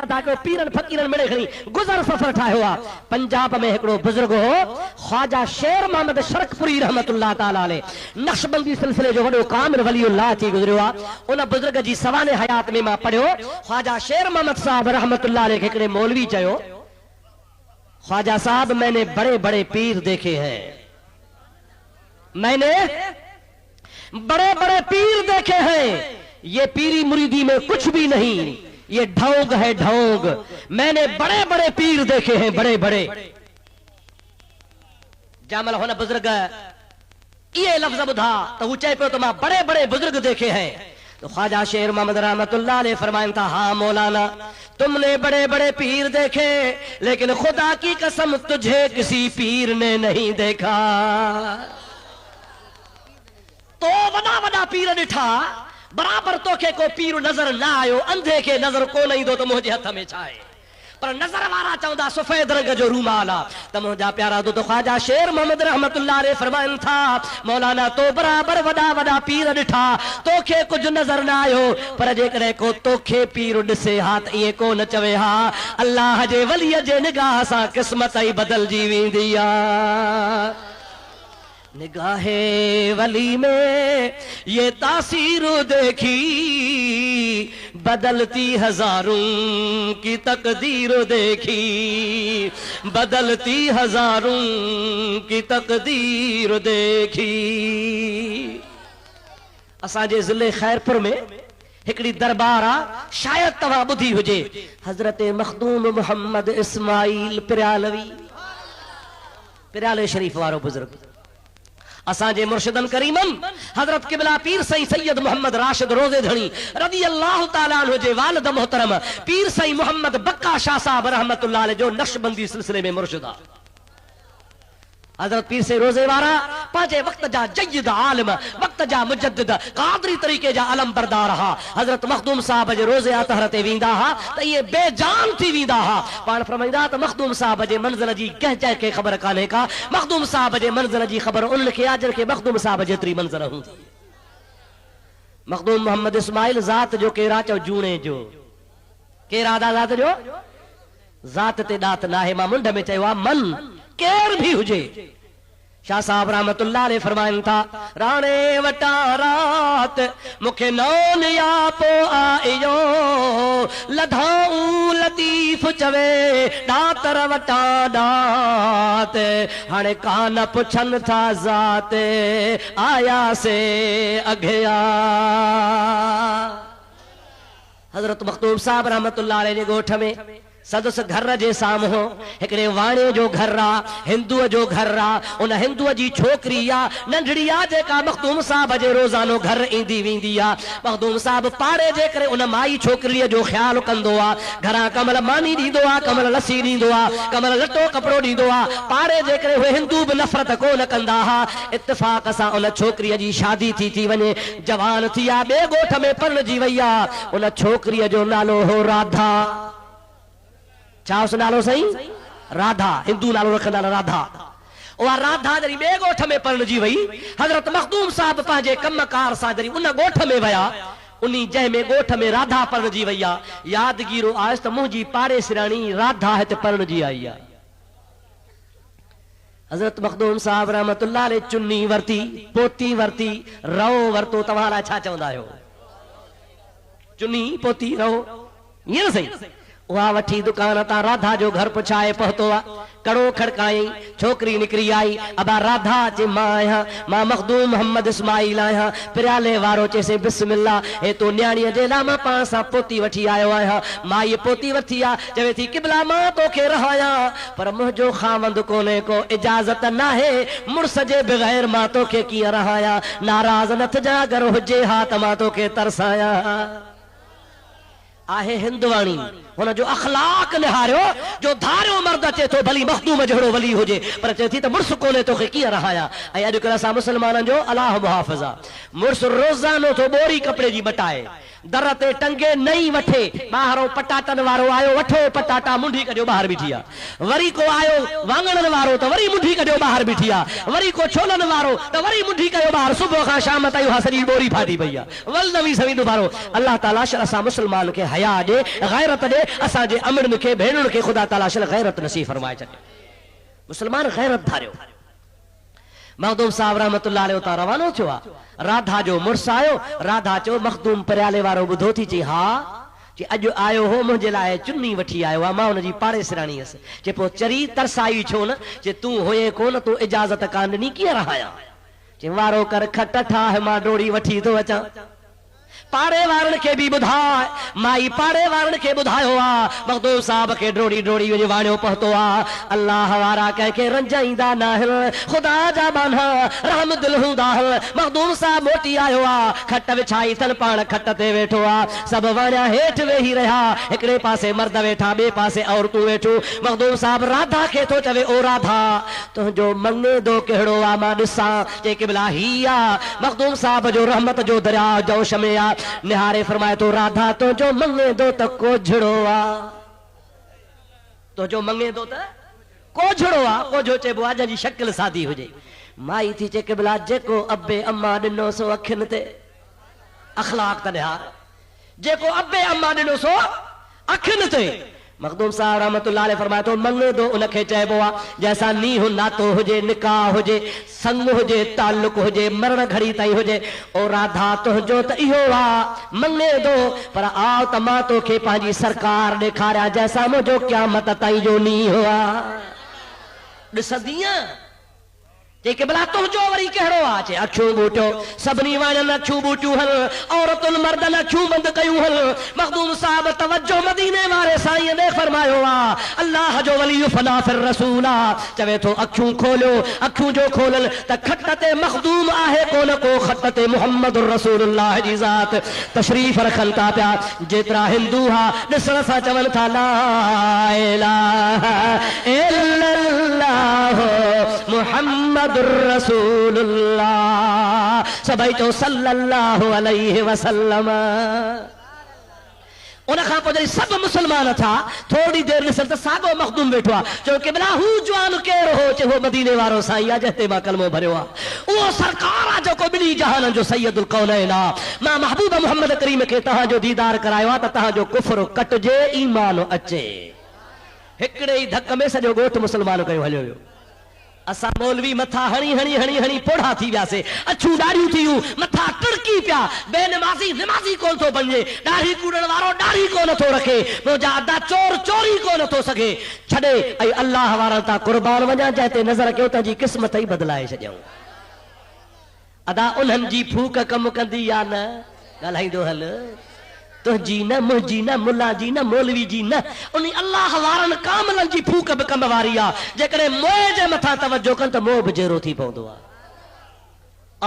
ताकि पीरन फकीरन मिले खणी गुजर सफर ठायो आ। पंजाब में एकड़ो बुजुर्ग हो ख्वाजा शेर मोहम्मद शरकपुरी रहमतुल्लाह ताला अलैह नक्शबंदी सिलसिले जो वडो कामिल वलीउल्लाह थी गुजरियो आ। उन बुजुर्ग जी सवाने हयात में मां पढ़ियो ख्वाजा शेर मोहम्मद साहब रहमतुल्लाह अलैह हिकड़े मौलवी चयो ख्वाजा साहब मैंने बड़े बड़े पीर देखे हैं, मैंने बड़े बड़े पीर देखे हैं, ये पीरी मुरीदी में कुछ भी नहीं, ये ढोंग है ढोंग। मैंने बड़े बड़े पीर देखे हैं, बड़े बड़े। जामल होना बुजुर्ग ये लफ्ज बुधा तो ऊंचाई पे तो मां बड़े बड़े बुजुर्ग देखे हैं। तो ख्वाजा शेर मोहम्मद रहमतुल्लाह अलैह फरमाया था हाँ मौलाना तुमने बड़े बड़े पीर देखे लेकिन खुदा की कसम तुझे किसी पीर ने नहीं देखा। तो वड़ा वड़ा पीर ॾिठा बराबर तोखे को पीर नजर ना आयो, अंधे के नजर को नहीं दो तो मुझे हथ में छाए, पर नजर वारा चौंदा सफेद रंग जो रूमाल आ त मुंहिंजा प्यारा दो ख्वाजा शेर मोहम्मद रहमतुल्लाह अलैह फरमाइन था मौलाना तो बराबर वड़ा वड़ा पीर ॾिठा तोखे कुछ नजर ना आयो, पर जेकॾहिं को तोखे पीर ॾिसे हा त इएं कोन चवे हा अल्लाह जे वलीअ जे निगाह सां क़िस्मत ई बदलजी वेंदी आ। निगाहे वली में ये तासीर देखी बदलती हजारों की तकदीर देखी, बदलती हजारों की तकदीर देखी। असांजे जिले खैरपुर में हिकड़ी दरबार आ शायद तव्हां ॿुधी हुजे हजरत मखदूम मोहम्मद इस्माइल पिरालवी पिराले शरीफ वारो बुजुर्ग असांजे मुर्शिदन करीमन हजरत किबला पीर सईं सैयद मोहम्मद राशिद रोज़े धणी रज़ी अल्लाह ताला अन्हु जे वालिद मोहतरम पीर सईं मोहम्मद बक्का शाह साहब रहमतुल्लाह अलैह जो नक्शबंदी सिलसिले में मुर्शिद आ। हजरत पीर से रोज़े वारा पांचे वक्त जा जय्यद आलिम वक्त जा मुजद्दिद कादरी तरीके जा अलम बरदार हा। हजरत मखदूम साहब जे रोज़े अतहर ते वींदा हा त ये बेजान थी वींदा हा। पाण फरमाईंदा त मखदूम साहब जे मंज़िल जी कंहिं चए खे ख़बर कान्हे का, मखदूम साहब जे मंज़िल जी ख़बर उन खे आ जिन खे मखदूम साहब जेतिरी मंज़िल हूंदी। मखदूम मोहम्मद इस्माइल ज़ात जो केरा चओ जूणे जो केरा दा ज़ात जो ज़ात ते ॾात नाहे, मां मुंड में चयो आ मन केर भी हुजे। शाह साहब रहमतुल्लाह अलैह फरमाइन था राणे वटा रात मुखे नौन या पो आयो लधाऊ लतीफ चवे डातर वटा डात हाणे कान पुछन था ज़ात आया से अघया। हजरत मखदूम साहब रहमतुल्लाह अलैह जे गोठ में सदस घर जे साम्हूं हिकड़े वाणे जो घर आ, हिंदुअ जो घर आ। उन हिंदुअ जी छोकरी आ नंढड़ी आ जेका मखदूम साहब जे रोजानो घर ईंदी वेंदी आ। मखदूम साहब पाड़े जे करे उन माई छोकरीअ जो ख्याल कंदो आ, घरां कमल मानी ॾींदो आ, कमल लस्सी ॾींदो आ, कमल लटो कपिड़ो ॾींदो आ। पाड़े जे करे उहे हिंदू बि नफ़रत कोन कंदा हा। इत्तिफ़ाक़ सां उन छोकरीअ जी शादी थी वञे, जवान थी आ, ॿिए ॻोठ में परिणिजी वई आ। उन छोकरीअ जो नालो हो राधा। छा उस नालो सही राधा, हिंदू नालो रखंदा राधा। उहा राधा जॾहिं ॿिए ॻोठ में परिणिजी वई हज़रत मखदूम साहब पंहिंजे कमकार सां जॾहिं उन ॻोठ में विया उन जंहिं में ॻोठ में राधा परिणिजी वई आहे यादगीरो आहे त मुंहिंजी पाड़े सिराणी राधा हिते परिणिजी आई आहे। हज़रत मखदूम साहब रहमतुल्लाह अलैह चुन्नी वरती, पोती वरती, रओ वरतो। तव्हां लाइ छा चवंदा आहियो? चुन्नी पोती रओ ईअं न सही। उहा वठी दुकान तां राधा जो घर पुछाए पहुतो आ। कड़ो खड़काई, छोकरी निकरी आई। अबा राधा जे मां आहियां, मां मखदूम मोहम्मद इस्माइल आहियां। पिराले वारो चेसे बिस्मिल्लाह हे तो न्याणीअ जे लाइ मां पाण सां पोती वठी आयो आहियां। मां ये पोती वठी आ, चवे थी किबला मां तोखे रहाया पर मुंहिंजो खावंद कोन्हे को, इजाज़त नाहे मुड़स जे बग़ैर मां तोखे कीअं रहाया। नाराज़ न थिजा, अगर हुजे हा त मां तोखे तरसाया। आहे हिंदवाणी हुन जो अखलाक निहारियो जो धारियो मर्द अचे थो भली मखदूम जहिड़ो वली हुजे पर चए थी त मुड़स कोन्हे तोखे कीअं रहाया। ऐं अॼुकल्ह असां मुस्लमाननि जो अलाह मुहाफ़िज़ आ, मुड़स रोज़ानो थो ॿोरी कपिड़े जी मटाए, दर ते टंगे नहीं वठे ॿाहिरों पटाटन वारो आयो वठो पटाटा मुंडी कजो ॿाहिरि बीठी आहे वरी को आयो वाङणनि वारो त वरी मुंडी कजो ॿाहिरि बीठी आहे वरी को छोलनि वारो त वरी मुंडी कयो ॿाहिरि सुबुह खां शाम ताईं हा सॼी ॿोरी फाटी पई आहे वल नवी सवी दुबारो अल्लाह ताला शल असां मुस्लमान खे हया ॾे गैरत ॾे असांजे अमिड़नि खे भेणुनि खे ख़ुदा ताला शल गैरत नसीब फरमाए छॾे मुस्लमान गैरत धारियो मखदूम साहब रहमतुल्लाह अलैहि उतां रवानो थियो आहे राधा जो मुड़ुसु आयो राधा चयो मखदूम परियाले वारो ॿुधो थी चई हा जे अॼु आयो हो मुंहिंजे लाइ चुन्नी वठी आयो आहे मां हुनजी पाड़ेसराणी हुअसि जे पोइ चरी तरसाई छो न जे तूं हुए कोन तूं इजाज़त कान ॾिनी कीअं रहायां जे वारो कर खट ठाह मां डोरी वठी थो अचां पाड़े वारनि खे बि ॿुधाए माई पाड़े वारनि खे ॿुधायो आहे मखदूम साहब खे डोड़ी डोड़ी वञी वाणियो पहुतो आहे अल्लाह वारा कंहिंखे रंजाईंदा न आहिनि ख़ुदा जा बाना रहम दिल हूंदा मखदूम साहब मोटी आयो आहे खट विछाई अथनि पाण खट ते वेठो आहे सभु वणिया हेठि वेही रहिया हिकिड़े पासे मर्द वेठा ॿिए पासे औरतूं वेठियूं मखदूम साहब राधा खे थो चवे ओ राधा तुंहिंजो मंगेदो कहिड़ो आहे मां ॾिसां जे क़िबला ही आहे मखदूम साहब जो रहमत जो दरिया जोश में आहे निहारे फरमाए तो राधा तो जो मंगे दो त कोझड़ो आ तो जो मंगे दो त कोझड़ो आ कोझो चइबो आहे जंहिंजी शक्ल सादी हुजे माई थी चए क़िबला जेको अबे अम्मा ॾिनो सो अखियुनि ते अखलाक त निहार जेको अबे अम्मा ॾिनो सो अखियुनि ते मखदूम साहब रहमतुल्लाह अलैहि फरमाए तो मंगे दो उनखे चइबो आहे जैसा नीह नातो हुजे निकाह हुजे संग हुजे ताल्लुक हुजे मरण घड़ी ताईं हुजे ओ राधा तुंहिंजो त इहो आहे मंगे दो पर आओ त मां तोखे पंहिंजी सरकार ॾेखारियां जैसा मुंहिंजो क़यामत ताईं जो नीह आहे ॾिसंदीअ जे क़िबला तुंहिंजो वरी कहिड़ो आहे चए अखियूं ॿूटियो सभिनी वाणियुनि अखियूं ॿूटियूं हल औरतुनि मर्दनि अखियूं बंदि कयूं हल मखदूम साहब तवज्जो मदीने वारे साईं ने फरमायो आहे अल्लाह जो वली फना फिर रसूल आहे चवे थो अखियूं खोलियो अखियूं जो खोलल त खट ते मखदूम आहे कोन को खट ते मुहम्मद रसूलुल्लाह जी ज़ात तशरीफ़ रखनि था पिया जेतिरा हिंदू हा ॾिसण सां चवनि था ला इलाहा इल्लल्लाह मुहम्मद रसूलुल्लाह सभई चो सल्लल्लाहु अलैहि वसल्लम उन खां पोइ जॾहिं सभु मुस्लमान था थोरी देरि ॾिसनि त साॻो मखदूम वेठो आहे चयो क़िबला हू जवान केरु हो चयो हो मदीने वारो साईं आहे जंहिं ते मां कलमो भरियो आहे उहो सरकार आहे जेको ॿिनी जहाननि जो सैयदुल कौनैन आहे मां महबूब मोहम्मद करीम खे तव्हांजो दीदार करायो आहे त तव्हांजो कुफ्र कटिजे ईमान अचे हिकिड़े ई धक में सॼो ॻोठ मुस्लमान कयो हलियो वियो असां मौलवी मथा हणी हणी हणी हणी पोढ़ा थी वियासीं अछूं ॾाढ़ियूं थियूं मथा टुड़की पिया बेनमाज़ी निमाज़ी कोन थो बणिजे ॾाढ़ी कूड़ण वारो ॾाढ़ी कोन थो रखे मुंहिंजा अदा चोर चोरी कोन थो सघे छॾे ऐं अल्लाह वारनि तां कुर्बान वञा जंहिं ते नज़र कयो तुंहिंजी क़िस्मत ई बदिलाए छॾियऊं अदा उन्हनि जी फूक कमु कंदी या न ॻाल्हाईंदो हल तुंहिंजी न मुंहिंजी न मुल्ला जी न मौलवी जी न उन अल्लाह वारनि कामलनि जी फूक बि कम वारी आहे जेकॾहिं मोह जे मथां तवजो कनि त मोह बि जहिड़ो थी पवंदो आहे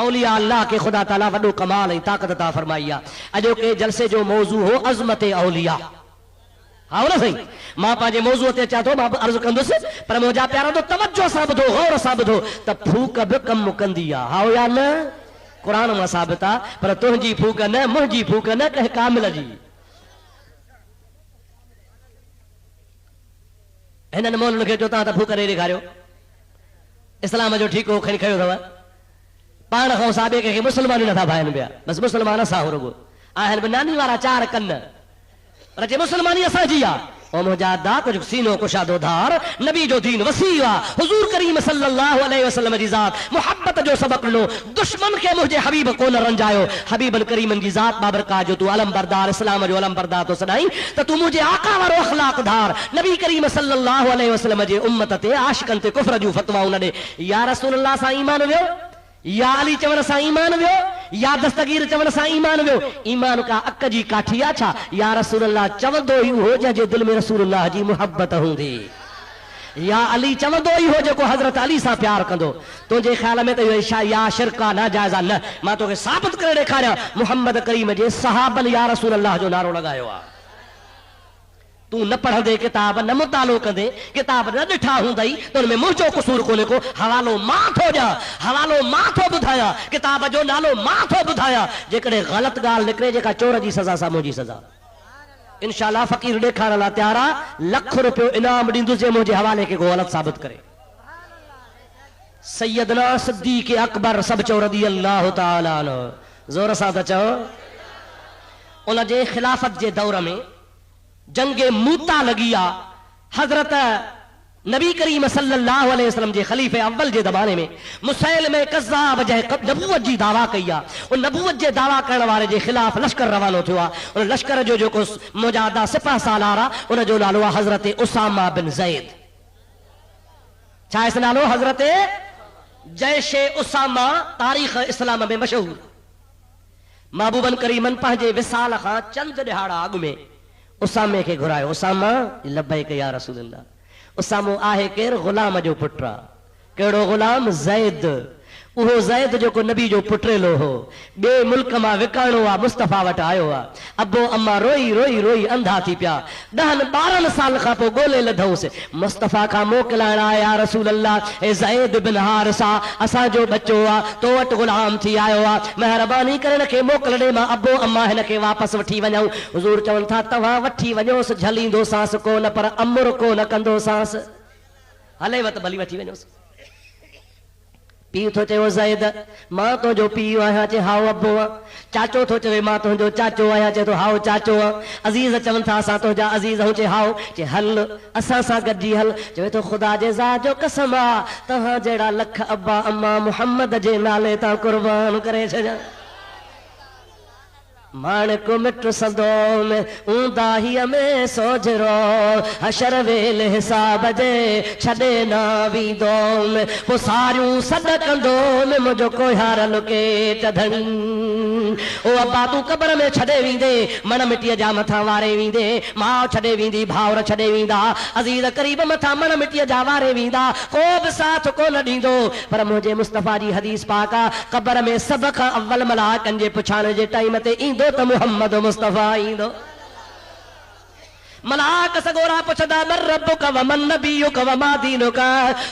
औलिया अल्लाह के खुदा ताला वॾो कमाल ऐं ताक़त अता फरमाई आहे अॼोके जलसे जो मौज़ू हो अज़मत औलिया हा न सही मां पंहिंजे मौज़ूअ ते अचां थो मां बि अर्ज़ु कंदुसि पर मुंहिंजा प्यारा तो तवजो सां ॿुधो गौर सां ॿुधो त फूक बि कमु कंदी आहे हा या न कुरान मां साबित आहे पर तुंहिंजी फूक न मुंहिंजी फूक न कंहिं कामिल जी हिननि मोलनि खे चयो तव्हां त फूक ॾेई ॾेखारियो इस्लाम जो ठीकु खणी खयो अथव पाण खां साॿे कंहिंखे मुस्लमान नथा भाइनि पिया बसि मुस्लमान असां हो रुगो आहिनि बि नानी वारा 4 कन पर जे मुस्लमानी असांजी आहे ओ मुंहिंजा अदा कुझु सीनो कुशादो धार नबी जो दीन वसी आहे हुज़ूर करीम सल्लल्लाहु अलैहि वसल्लम जी ज़ात मुहब्बत जो सबक ॾिनो दुश्मन खे मुंहिंजे हबीब कोन रंजायो हबीबन करीमन जी ज़ात बाबरका जो तूं अलम बरदार इस्लाम जो अलम बरदार तो सदाई त तूं मुंहिंजे आका वारो अखलाक धार नबी करीम सल्लल्लाहु अलैहि वसल्लम जे उम्मत ते आशिकन ते कुफ्र जूं फतवाऊं न ॾे या रसूल अल्लाह सां ईमान वियो या अली चवण सां ईमान वियो या दस्तगीर चवण सां ईमान वियो ईमान का अक जी काठी आहे छा या रसूल अल्लाह चवंदो ई हो जंहिंजे दिलि में रसूल अल्लाह जी मुहब्बत हूंदी या अली चवंदो ई हो जेको हज़रत अली सां प्यार कंदो तुंहिंजे ख्याल में त इहो या शिरका नाजाइज़ा न मां तोखे साबित करे ॾेखारियां मुहम्मद करीम जे सहाबन या रसूल अल्लाह जो नारो लॻायो आहे तू न पढ़ंदे किताब न मुतालो कंदे किताब न ॾिठा हूंदई तो उनमें मुंहिंजो कसूर कोन्हे को। हवालो मां थो ॾियां, हवालो मां थो ॿुधायां, किताब जो नालो मां थो ॿुधायां। जेकॾहिं ग़लति ॻाल्हि निकिरे जेका चोर जी सज़ा सां मुंहिंजी सज़ा। इंशाअल्लाह फ़कीर ॾेखारण लाइ तयार आहे, ₹1,00,000 इनाम ॾींदुसि जे मुंहिंजे हवाले खे को ग़लति साबित करे। सैयदना सिद्दीक़ अकबर सब चओ रज़ियल्लाहु ताला अन्हु, ज़ोर सां त चओ। उन जे ख़िलाफ़त जे दौर में जंगे मूता लगी आ। हजरत नबी करीम सल्लल्लाहु अलैहि वसल्लम जे खलीफे अव्वल जे ज़माने में मुसैलिमे कज़्ज़ाब जे नबूवत जी दावा कई आ। उन नबूवत जे दावा करण वारे जे खिलाफ लश्कर रवानो थियो आ। उन लश्कर जो जेको मुजाहिदा सिपह सालार आ उन जो नालो आहे हजरत उसामा बिन ज़ैद। छा आहे नालो? हजरत जैशे उसामा। तारीख़ इस्लाम में मशहूर। महबूबन करीमन पंहिंजे विसाल खां चंद ॾिहाड़ा अॻु में उसामे खे घुरायो। उसामा लब्बैक या रसूल अल्लाह। उसामो आहे केरु? ग़ुलाम जो पुटु आहे। कहिड़ो ग़ुलाम? ज़ैद। उहो ज़ैद जेको नबी जो पुटेलो हो, ॿिए मुल्क मां विकाणो आहे, मुस्तफ़ा वटि आयो आहे। अबो अम्मा रोई रोई रोई अंधा थी पिया। 10-12 साल खां पोइ ॻोल्हे लधोसि, मुस्तफ़ा खां मोकिलाइण आया रसूल अल्लाह, ए ज़ैद बिन हारिसा असांजो बच्चो आहे, तो वटि ग़ुलाम थी आयो आहे, महिरबानी करे हिनखे मोकिल ॾे, मां अबो अम्मा हिनखे वापसि वठी वञूं। हुज़ूर चवनि था तव्हां वठी वञोसि, झलींदोसांसि कोन पर अमुर कोन कंदोसांसि। हले वत भली वठी वञोसि। पीउ थो चयो ज़ैद मां तुंहिंजो पीउ आहियां, चए हाओ अबो आहे। चाचो थो चवे मां तुंहिंजो चाचो आहियां, चए थो हाओ चाचो आहे। अज़ीज़ चवनि था असां तुंहिंजा अज़ीज़ आहियूं, चए हाओ। चए हल असां सां गॾिजी हल। चवे थो ख़ुदा जे ज़ात जो कसम आहे तव्हां जहिड़ा लख अब्बा अम्मा मुहम्मद जे नाले तां क़ुर्बान करे छॾियां। माणक मिट सदो में ऊंदाहीअ में सोजरो, हशर वेल हिसाब जे छॾे न वेंदो में, पोइ सारियूं सॾ कंदो में मुंहिंजो कोहार लुके चधन। ओ अब्बा तूं क़बर में छॾे वेंदे, मण मिटीअ जा मथां वारे वेंदे, माउ छॾे वेंदी, भाउर छॾे वेंदा, अज़ीज़ करीब मथां मण मिटीअ जा वारे वेंदा, को बि साथ कोन ॾींदो। पर मुंहिंजे मुस्तफ़ा जी हदीस पाक आहे, क़बर में सभ खां अव्वल मलाइकनि जे पुछाइण जे टाइम ते ईंदो त मुहम्मद मुस्तफ़ा ईंदो। मलाक सगोरा पुछदा मर रब्बुक व मन नबियुक व मा दीनुक,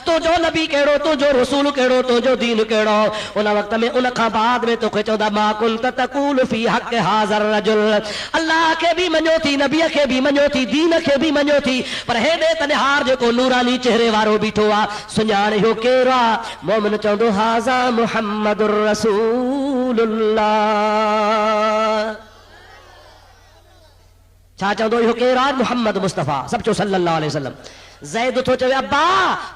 तुंहिंजो नबी कहिड़ो, तुंहिंजो रसूल कहिड़ो, तुंहिंजो दीन कहिड़ो। उन वक़्त में उन खां बाद में तोखे चवंदा मा कुंत तक़ूल फी हक़ हाज़र रजुल, अल्लाह खे बि मञो थी, नबीअ खे बि मञो थी, दीन खे बि मञो थी, पर हेॾे तनिहार जेको नूरानी चेहरे वारो बीठो आहे, सुञाण इहो केरु आहे? मोमिन चवंदो हाज़ा मुहम्मदुर रसूलुल्लाह। छा चवंदो इहो केरु आहे? मुहम्मद मुस्तफ़ा सब चो सल्लल्लाहु अलैहि वसल्लम। ज़ैद थो चवे अब्बा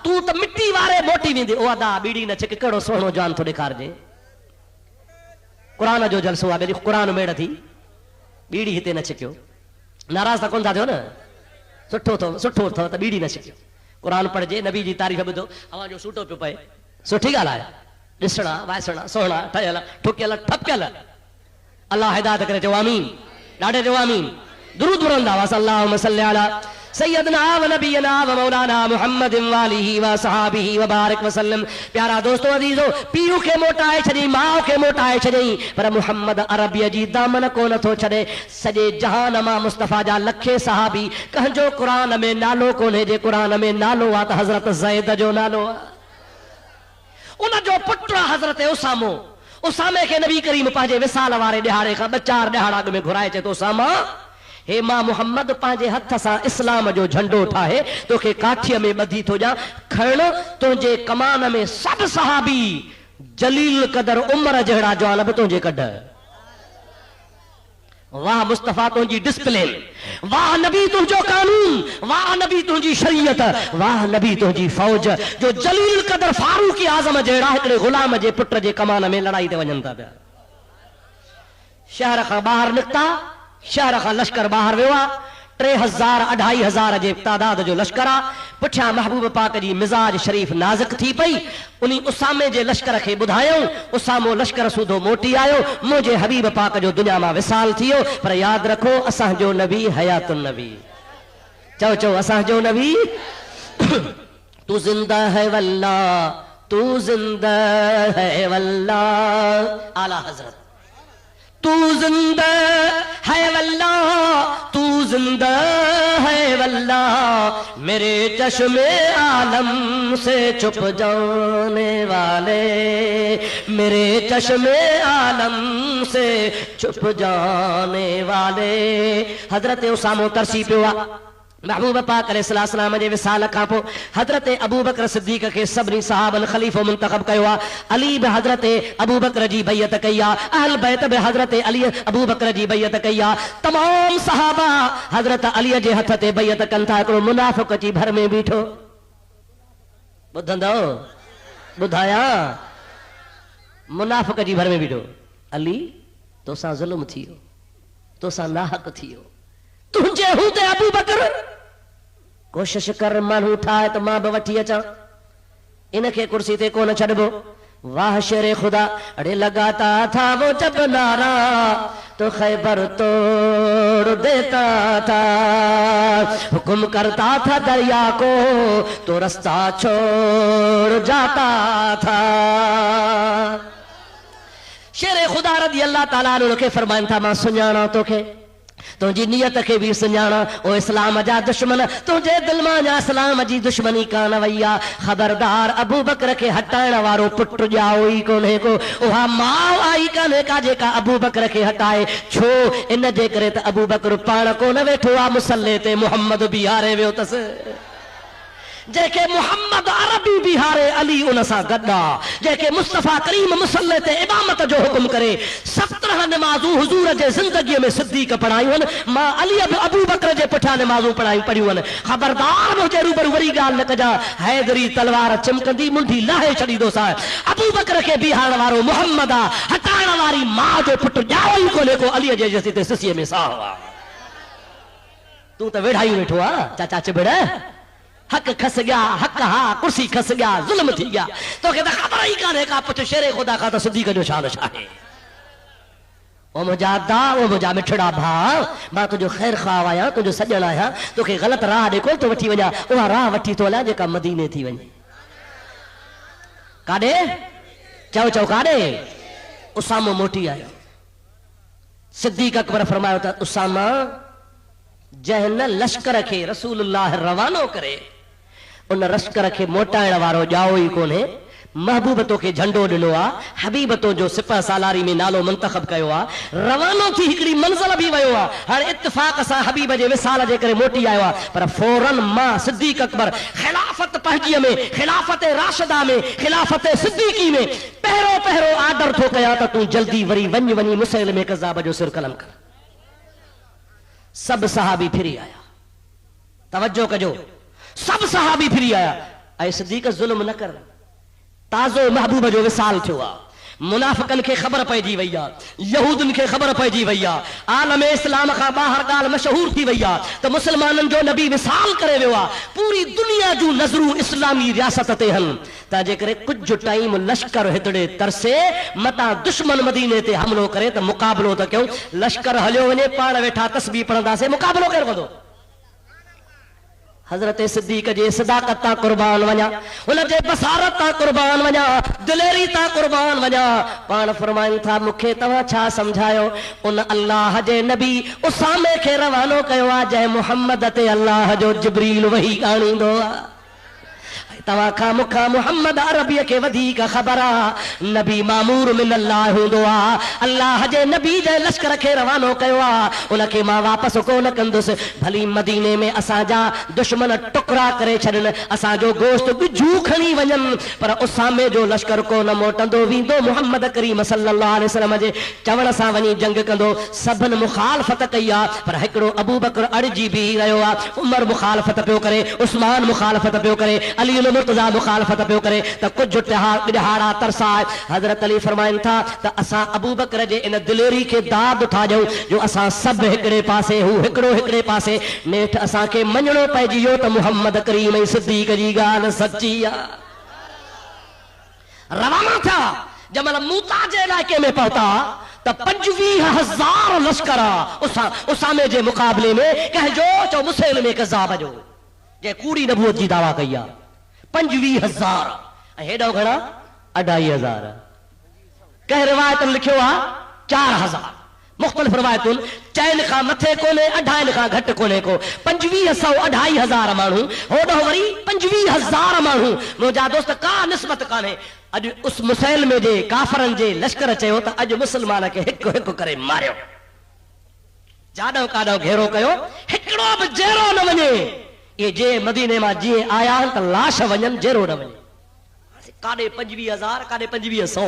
तूं त मिट्टी वारे मोटी वेंदी। ओ अदा बीड़ी न छिक, कहिड़ो सुहिणो जान थो ॾेखारिजे। क़ुरान जो जलसो आहे, बेरी क़ुरान मेड़ थी, बीड़ी हिते न छिकियो। नाराज़ त कोन था थियो न? सुठो अथव त बीड़ी न छिकियो। क़ुरान पढ़जे, नबी जी तारीफ़ ॿुधो, अवां जो सूटो पियो पए, सुठी ॻाल्हि आहे। ॾिसणा वाइसणा सुहिणा ठहियल ठुकियल ठपियल। अल्लाह हिदायत करे चओ आमीन, ॾाढे चओ आमीन। दुरूद पढ़ंदा हुआ अल्लाहुम्मा सल्ली अला सय्यदना व नबीना व मौलाना मुहम्मद व आलिहि व सहाबिहि व बारिक वसल्लम। प्यारा दोस्तों अजीजो, पीउ खे मोटाए छॾी, माउ खे मोटाए छॾई, पर मुहम्मद अरबीअ जी दामन कोन थो छॾे। सॼे जहान मां मुस्तफ़ा जा लखे सहाबी, कंहिंजो क़ुरान में नालो कोन्हे, जे क़ुरान में नालो आहे त हज़रत ज़ैद जो नालो आहे। उन जो पुटु आहे हज़रत उसामो। उसामे खे नबी करीम पंहिंजे विसाल वारे ॾिहाड़े खां 2-4 ॾिहाड़ा अॻु में घुराए, चए थो उसामा हे मां मुहम्मद पंहिंजे हथ सां इस्लाम जो झंडो ठाहे तोखे काठीअ में ॿधी थो ॾियां, खण तुंहिंजे कमान में सभु सहाबी जलील क़दर उमिरि जहिड़ा जवान बि तुंहिंजे कढ। वाह मुस्तफ़ा तुंहिंजी डिसिप्लिन, वाह नबी तुंहिंजो कानून, वाह नबी तुंहिंजी शरीयत, वाह नबी तुंहिंजी फौज, जो जलील क़दर फारूक आज़म जहिड़ा हिकिड़े ग़ुलाम जे पुट जे कमान में लड़ाई ते वञनि था पिया। शहर खां ॿाहिरि निकिता, शहर खां लश्कर ॿाहिरि वियो आहे। 3000-2500 जे तादाद जो लश्कर आहे। पुठियां महबूब पाक जी मिज़ाज शरीफ़ नाज़ुक थी पई। उन उसामे जे लश्कर खे ॿुधायूं, उसामो लश्कर सूधो मोटी आयो। मुंहिंजे हबीब पाक जो दुनिया मां विसाल थी वियो। पर यादि रखो असांजो नबी हयातुन नबी। चओ असांजो नबी तू ज़िंदा है वल्लाह, तू ज़िंदा है वल्लाह। आला हज़रत तू जिंदा है वल्ला, तू जिंदा है वल्ला, मेरे चश्मे आलम से छुप जाने वाले, मेरे चश्मे आलम से छुप जाने वाले। हजरत उसामो तरसी पे हुआ महबूब पाक अलैहिस्सलाम जे विसाल खां पोइ हज़रत अबू बकर सिद्दीक़ खे सभिनी सहाबन ख़लीफ़ो मुंतख़ब कयो आहे। अली बि हज़रत अबू बकर जी बैत कई आहे, अहल बैत बि हज़रत अली अबू बकर जी बैत कई आहे। तमाम सहाबा हज़रत अली जे हथ ते बैत कनि था। हिकिड़ो मुनाफ़िक़ अची भर में बीठो, ॿुधंदव ॿुधाया, मुनाफ़िक़ जी भर में बीठो, अली तोसां ज़ुल्म थी वियो, तोसां नाहक थी वियो, तुंहिंजे हूंदे अबू बकर कोशिश कर माण्हू ठाहे त मां बि वठी अचां, इनखे कुर्सी ते कोन छॾिबो। वाह शेरे खुदा, अड़े लगाता था वो जब नारा तो खैबर तोड़ देता था, हुक्म करता था दरिया को तो रास्ता छोड़ जाता था। शेरे खुदा रज़ी अल्लाह ताला अन्हु खे फरमाइनि था, मां सुञाणा तोखे, तुंहिंजी नियत खे बि सुञाणा, ओ इस्लाम जा दुश्मन तुंहिंजे दिल मां जा इस्लाम जी दुश्मनी कान वई आहे। ख़बरदार अबू बकर खे हटाइण वारो पुट ॼाओ ई कोन्हे को, उहा माउ आई कान्हे का जेका अबू बकर खे हटाए। छो? इन जे करे त अबू बकर पाण कोन वेठो आहे मुसल्ले ते, मुहम्मद बीहारे वियो अथसि। जेके मुहम्मद अरबी बिहारे अली उन सां गॾु आहे, जेके मुस्तफ़ा करीम मुसल्ले ते इमामत जो हुकुम करे। 17 नमाज़ूं हुज़ूर जे ज़िंदगीअ में सिद्दीक़ पढ़ायूं आहिनि, मां अली अबू बकर जे पुठियां नमाज़ूं पढ़ियूं आहिनि। ख़बरदार मुंहिंजे रूबरू वरी ॻाल्हि न कजां, हैदरी तलवार चिमकंदी मुंडी लाहे छॾींदोसां। अबू बकर खे बिहारण वारो मुहम्मद आहे, हटाइण वारी माउ जो पुटु ॼाओ ई कोन्हे को, अलीअ जे जसी ते सिसीअ में साहु आहे। तूं त वेढ़ाई वेठो आहे चाचा चिबड़, हक खस गया, हक हा कुर्सी खस गया, जुल्म थी गया, तोखे त ख़बर ई कान्हे का पुट शेरे खुदा का त सिद्दीक़ जो शान छा आहे। ओ मुंहिंजा दा, ओ मुंहिंजा मिठड़ा भाउ, मां तुंहिंजो ख़ैर ख़्वाह आहियां, तुंहिंजो सॼण आहियां, तोखे ग़लति राह ॾे कोन थो वठी वञा, उहा राह वठी थो हलां जेका मदीने थी वञे। काॾे? चओ चओ काॾे? उसामो मोटी आयो। सिद्दीक़ अकबर फरमायो त उसामा जंहिं न लश्कर खे रसूलुल्लाह रवानो करे, उन लश्कर खे मोटाइण वारो ॼाओ ई कोन्हे। महबूब तोखे झंडो ॾिनो आहे, हबीब तुंहिंजो सिपह सालारी में नालो मुंतख़ब कयो आहे, रवानो थी हिकिड़ी मंज़िल बि वियो आहे। हाणे इत्तिफ़ाक़ सां हबीब जे विसाल जे करे मोटी आयो आहे, पर फौरन मां सिद्दीक़ अकबर ख़िलाफ़त पहजीअ में, ख़िलाफ़त राशिदा में, ख़िलाफ़त सिद्दीक़ी में पहिरों आर्डर थो कयां त तूं जल्दी वरी वञी मुसैलिमे कज़्ज़ाब जो सिर कलम कर। सब सहाबी फिरी आया, तवज्जो कजो, सब सहाबी फिरी आया। ऐं सिद्दीक़ ज़ुल्म न कर, ताज़ो महबूब जो विसाल थियो आहे। मुनाफ़िक़नि खे ख़बर पइजी वई आहे, यहूदनि खे ख़बर पइजी वई आहे, आलम इस्लाम खां ॿाहिरि ॻाल्हि मशहूर थी वई आहे त मुस्लमाननि जो नबी विसाल करे वियो आहे। पूरी दुनिया जूं नज़रूं इस्लामी रियासत ते आहिनि। तंहिंजे करे कुझु टाइम लश्कर हितड़े तरसे, मतां दुश्मन मदीने ते हमिलो करे त मुक़ाबिलो त कयूं। लश्कर हलियो वञे, पाण वेठा तस्बीह पढ़ंदासीं, मुक़ाबिलो केरु कंदो? हज़रत सिद्दीक़ जे सदाक़त तां कुर्बान वञा, हुनजे बसारत तां कुर्बान वञा, दिलेरी तां कुर्बान वञा। पाण फरमाइनि था, मूंखे तव्हां छा सम्झायो? उन अल्लाह जे नबी उसामे खे रवानो कयो आहे, जंहिं मुहम्मद ते अल्लाह जो जिब्रील वही आणींदो आहे। तव्हां खां मूंखां मुहम्मद अरबीअ खे वधीक ख़बर आहे, नबी मामूर मिन अल्लाह हूंदो आहे। अल्लाह जे नबी जे लश्कर खे रवानो कयो आहे, उनखे मां वापसि कोन कंदुसि। भली मदीने में असांजा दुश्मन टुकड़ा करे छॾनि, असांजो गोश्त ॻुझू खणी वञनि, पर उसामे जो लश्कर कोन मोटंदो, वेंदो मुहम्मद करीम सल्लल्लाहु अलैहि वसल्लम जे चवण सां वञी जंग कंदो। सभिनि मुखालफ़त कई आहे, पर हिकिड़ो अबू बकर अड़िजी बीही रहियो आहे। उमर मुखालफ़त पियो करे, उस्मान मुखालफ़त पियो करे, अली मुर्तज़ा मुखालफ़त पियो करे, त कुझु ॾहाड़ा तरसा। हज़रत अली फरमाइनि था त असां अबू बकर जे इन दिलेरी खे दाद था ॾियूं जो असां सभु हिकिड़े पासे, हू हिकिड़ो हिकिड़े पासे। नेठि असांखे मञणो पइजी वियो त मुहम्मद करीम ऐं सिद्दीक़ जी ॻाल्हि सची आहे। रवाना थिया, जंहिंमहिल मूता जे इलाइक़े में पहुता त 25,000 लश्कर उसामे जे मुक़ाबले में कंहिंजो, चओ मुसैलिमे कज़्ज़ाब जो, जे कूड़ी नबूवत जी दावा कई आहे। 25,000 ऐं हेॾो घणा 2,500। कंहिं रिवायत में लिखियो आहे 4,000। मुख्तलिफ रवायतुन चैन खां मथे कोने अढाइन खां घट कोने को 2500 2500 माण्हू होॾो वरी 25,000 माण्हू मुंहिंजा दोस्त का निस्बत कान्हे अॼु उस मुसैलमे जे काफ़रनि जे लश्कर चयो त अॼु मुस्लमान खे हिकु हिकु करे मारियो जाॾो काॾो घेरो कयो हिकिड़ो बि जहिड़ो न वञे ये जे मदीने मां जीअं आया आहिनि त लाश वञनि जहिड़ो न वञे काॾे 25,000 काॾे 2500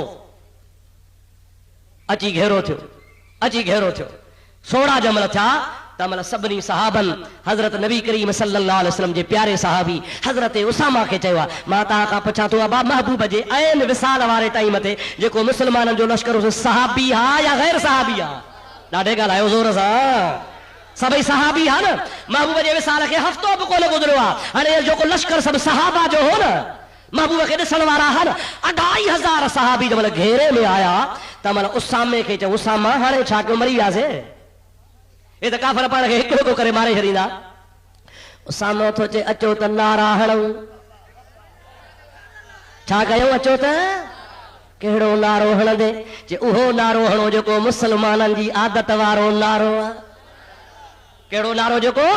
अची घेरो थियो सोड़ा जमल थिया तमल सभिनी सहाबन हजरत नबी करीम सल्लल्लाहु अलैहि वसल्लम जे प्यारे सहाबी हजरत उसामा खे चयो मां तव्हां खां पुछां थो अबा महबूब जे ऐन विसाल वारे टाइम ते जेको मुस्लमाननि जो लश्कर सहाबी हा या गैर सहाबी हा ॾाढे ॻाल्हायो ज़ोर सां सभई सहाबी हा न महबूब जे विसाल खे हफ़्तो बि कोन गुज़रियो आहे हाणे जेको लश्कर सभु सहाबा जो हो न महबूब खे ॾिसण वारा हा न 2500 सहाबी जब घेरे में आया त मतलब उसामे खे चयो उसामा हाणे छा कयो मरी वियासीं ये त काफ़र पाण खे हिकु हिकु करे मारे छॾींदा उसामो थो चए अचो त नारा हणूं छा कयूं अचो त कहिड़ो नारो हणंदे जे उहो नारो हणो जेको मुस्लमाननि जी आदत वारो नारो आहे कहिड़ो नारो जेको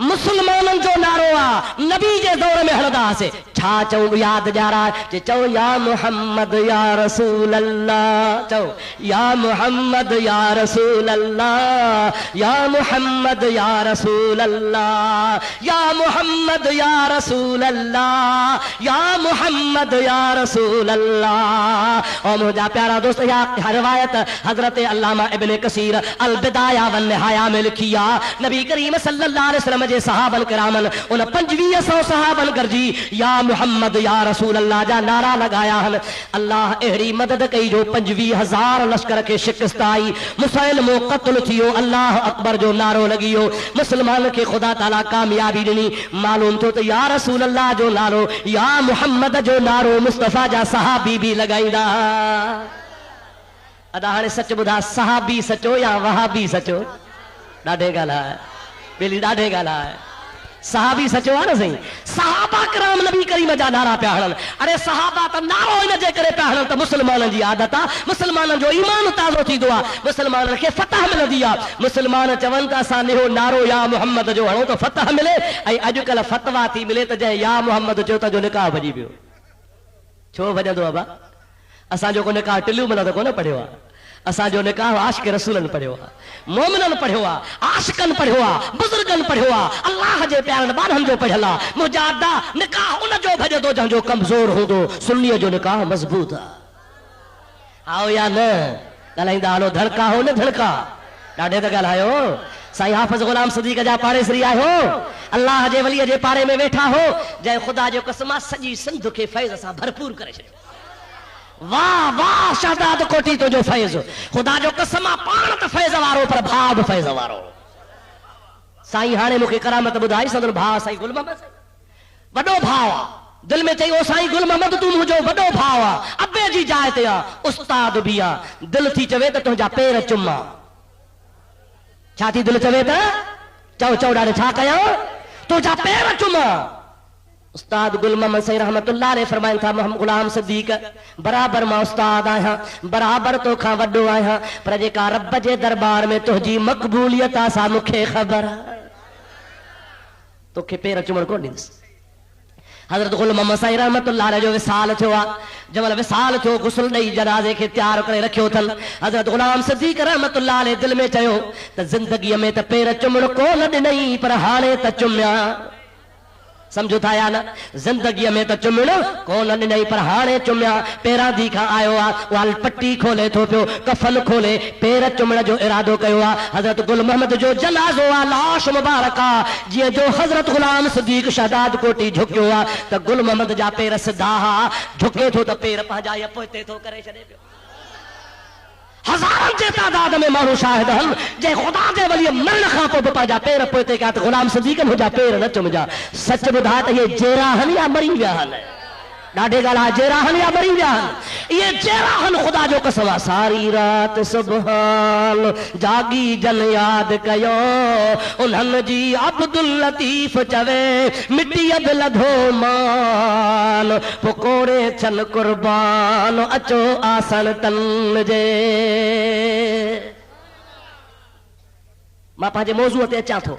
मुसलमाननि जो नारो आहे नबी जे दौर में हणंदा हुआसीं छा चऊं यादि ॾियारा जे चओ या मुहम्मद या रसूल अल्लाह चओ या मुहम्मद या रसूल अल्लाह या मुहम्मद या रसूल अल्लाह या मुहम्मद या रसूल अल्लाह या मुहम्मद या रसूल अल्लाह और मुंहिंजा प्यारा दोस्त या रिवायत हजरत अल्लामा इब्न कसीर अल बिदाया वन निहाया में लिखी आहे नबी करीम सल्लल्लाहु अलैहि वसल्लम जे सहाबन किरामन उन 2500 सहाबन गरजी या मुहम्मद या रसूल अल्लाह जा नारा लगाया हन अल्लाह अहिड़ी मदद कई जो 25,000 लश्कर के शिकस्त आई मुसैलमो क़त्ल थियो अल्लाह अकबर जो नारो लगी हो मुसलमान के खुदा ताला कामयाबी ॾिनी मालूम थियो त या रसूल अल्लाह जो नारो या मुहम्मद जो नारो मुस्तफा जा सहाबी भी लगाईंदा अदा हाणे सच ॿुधा सहाबी सचो या वहाबी सचो ॾाढे ॻाल्हि बेली ॾाढे ॻाल्हि आहे सहाबी सचो आहे न सही सहाबा कराम नबी करीम जा नारा पिया हणनि अरे सहाबा त नारो इन जे करे पिया हणनि त मुस्लमाननि जी आदत आहे मुस्लमाननि जो ईमान ताज़ो थींदो आहे मुस्लमाननि खे फतह मिलंदी आहे मुस्लमान चवनि था असां इहो नारो या मुहम्मद जो हणो त फतह मिले ऐं अॼुकल्ह फतवा थी मिले त जंहिं या मुहम्मद चयो त जो निकाह भॼी पियो छो भॼंदो आहे बा असांजो को निकाह टिलियूं महिल त कोन पढ़ियो आहे असांजो निकाह आशिक़ रसूलनि पढ़ियो आहे मोमिननि पढ़ियो आहे आशिक़नि पढ़ियो आहे बुज़ुर्गनि पढ़ियो आहे अल्लाह जे प्यारनि ॿारनि जो पढ़ियल आहे मुंहिंजा अदा निकाह उन जो भॼंदो जंहिंजो कमज़ोर हूंदो सुन्नीअ जो निकाह मज़बूत आहे आओ या न ॻाल्हाईंदा हलो धड़का हो न धड़का ॾाढे त ॻाल्हायो साईं हाफ़िज़ ग़ुलाम सदीक़ जा पाड़ेसरी आहियो अल्लाह जे वलीअ जे पाड़े में वेठा हो जंहिं ख़ुदा जो कसम आहे सॼी सिंध खे फैज़ सां भरपूर करे छॾियो वाह वाह शादाद कोटी तो जो फैज़ खुदा जो कसम पाण त फैज़ वारो पर भाउ बि फैज़ वारो साईं हाणे मूंखे करामत ॿुधाई संदन भाउ साईं गुल मोहम्मद वॾो भाउ आहे दिल में चई ओ साईं गुल मोहम्मद तूं मुंहिंजो वॾो भाउ आहे अबे जी जाइ ते आहे उस्ताद बि आहे दिल थी चवे त तुंहिंजा पेर चुमा छा थी दिल चवे त चओ चओ ॾाढे छा कयां तुंहिंजा पेर चुमा उस्ताद गुल मोहम्मद सही रहमतुल्लाह अलैहि फरमाइनि था मोहम्मद गुलाम सदीक बराबर मां उस्ताद आहियां बराबर तोखां वॾो आहियां पर जेका रब जे दरबार में तुंहिंजी मक़बूलियत आहे सा मूंखे ख़बर आहे तोखे पेर चुमण कोन ॾींदुसि हज़रत गुल मोहम्मद सही रहमतुल्लाह अलैहि जो विसाल थियो आहे जंहिंमहिल विसाल थियो गुस्ल ॾेई जनाज़े खे तयारु करे रखियो अथनि हज़रत गुलाम सदीक रहमतुल्लाह अलैहि दिलि में चयो त ज़िंदगीअ में त पेर चुमण कोन ॾिनई पर हाणे त चुमिया समझो था या न जिंदगी में तो चुमण कोन ॾिनई पर हाणे चुमिया पेरां दी खां आयो आहे वाल पट्टी खोले थो पियो कफन खोले पेर चुमण जो इरादो कयो आहे हज़रत गुल मोहम्मद जो जनाज़ो आहे लाश मुबारक आहे जीअं जो हज़रत गुलाम सदीक शहदाद कोटी झुकियो आहे त गुल मोहम्मद जा पेर सिधा झुके थो त पेर पंहिंजा या पोइते थो करे छॾे पियो हज़ारनि जे तादाद में माण्हू शाहिद आहिनि जंहिं ख़ुदा जे वलीअ मरण खां पोइ बि पंहिंजा पेर पोइते कया त गुलाम सदीक मुंहिंजा पेर न चुमिजा सच ॿुधा त इहे जेरा आहिनि या मरी विया आहिनि ॾाढे ॻाल्हि जेरा आहिनि या मरी विया आहिनि इहे जेरा आहिनि ख़ुदा जो कसम आहे सारी राति सुबहान जागी जन यादि कयो उन्हनि जी अब्दुल लतीफ़ चवे मिटीअ बि लधो मान पुकोड़े छन कुर्बान अचो आसन तन जे मां पंहिंजे मौज़ूअ ते अचां थो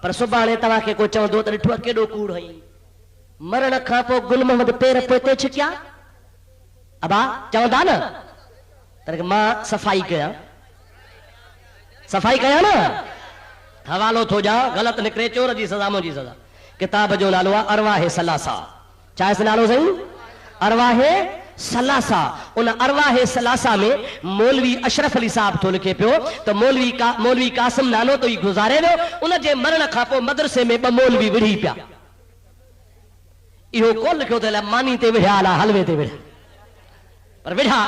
पर सुभाणे तव्हांखे को चवंदो त ॾिठो केॾो कूड़ हुई मरण खां पोइ गुल मोहम्मद पेर पोइते छिकिया अबा चवंदा न त मां सफ़ाई कयां न हवालो थो ॾियां ग़लति निकिरे चोर जी सज़ा मुंहिंजी सज़ा किताब जो नालो आहे अरवाहे सलासा छा आहे नालो साईं अरवाहे सलासा उन अरवाहे सलासा में मौलवी अशरफ अली साहब थो लिखे पियो त मौलवी कासिम नानो तो ही गुज़ारे वियो उन जे मरण खां पोइ मदरसे में ॿ मौलवी विढ़ी पिया इहो कोन लिखियो त मानी ते विढ़िया अला हलवे ते विढ़िया पर विढ़ा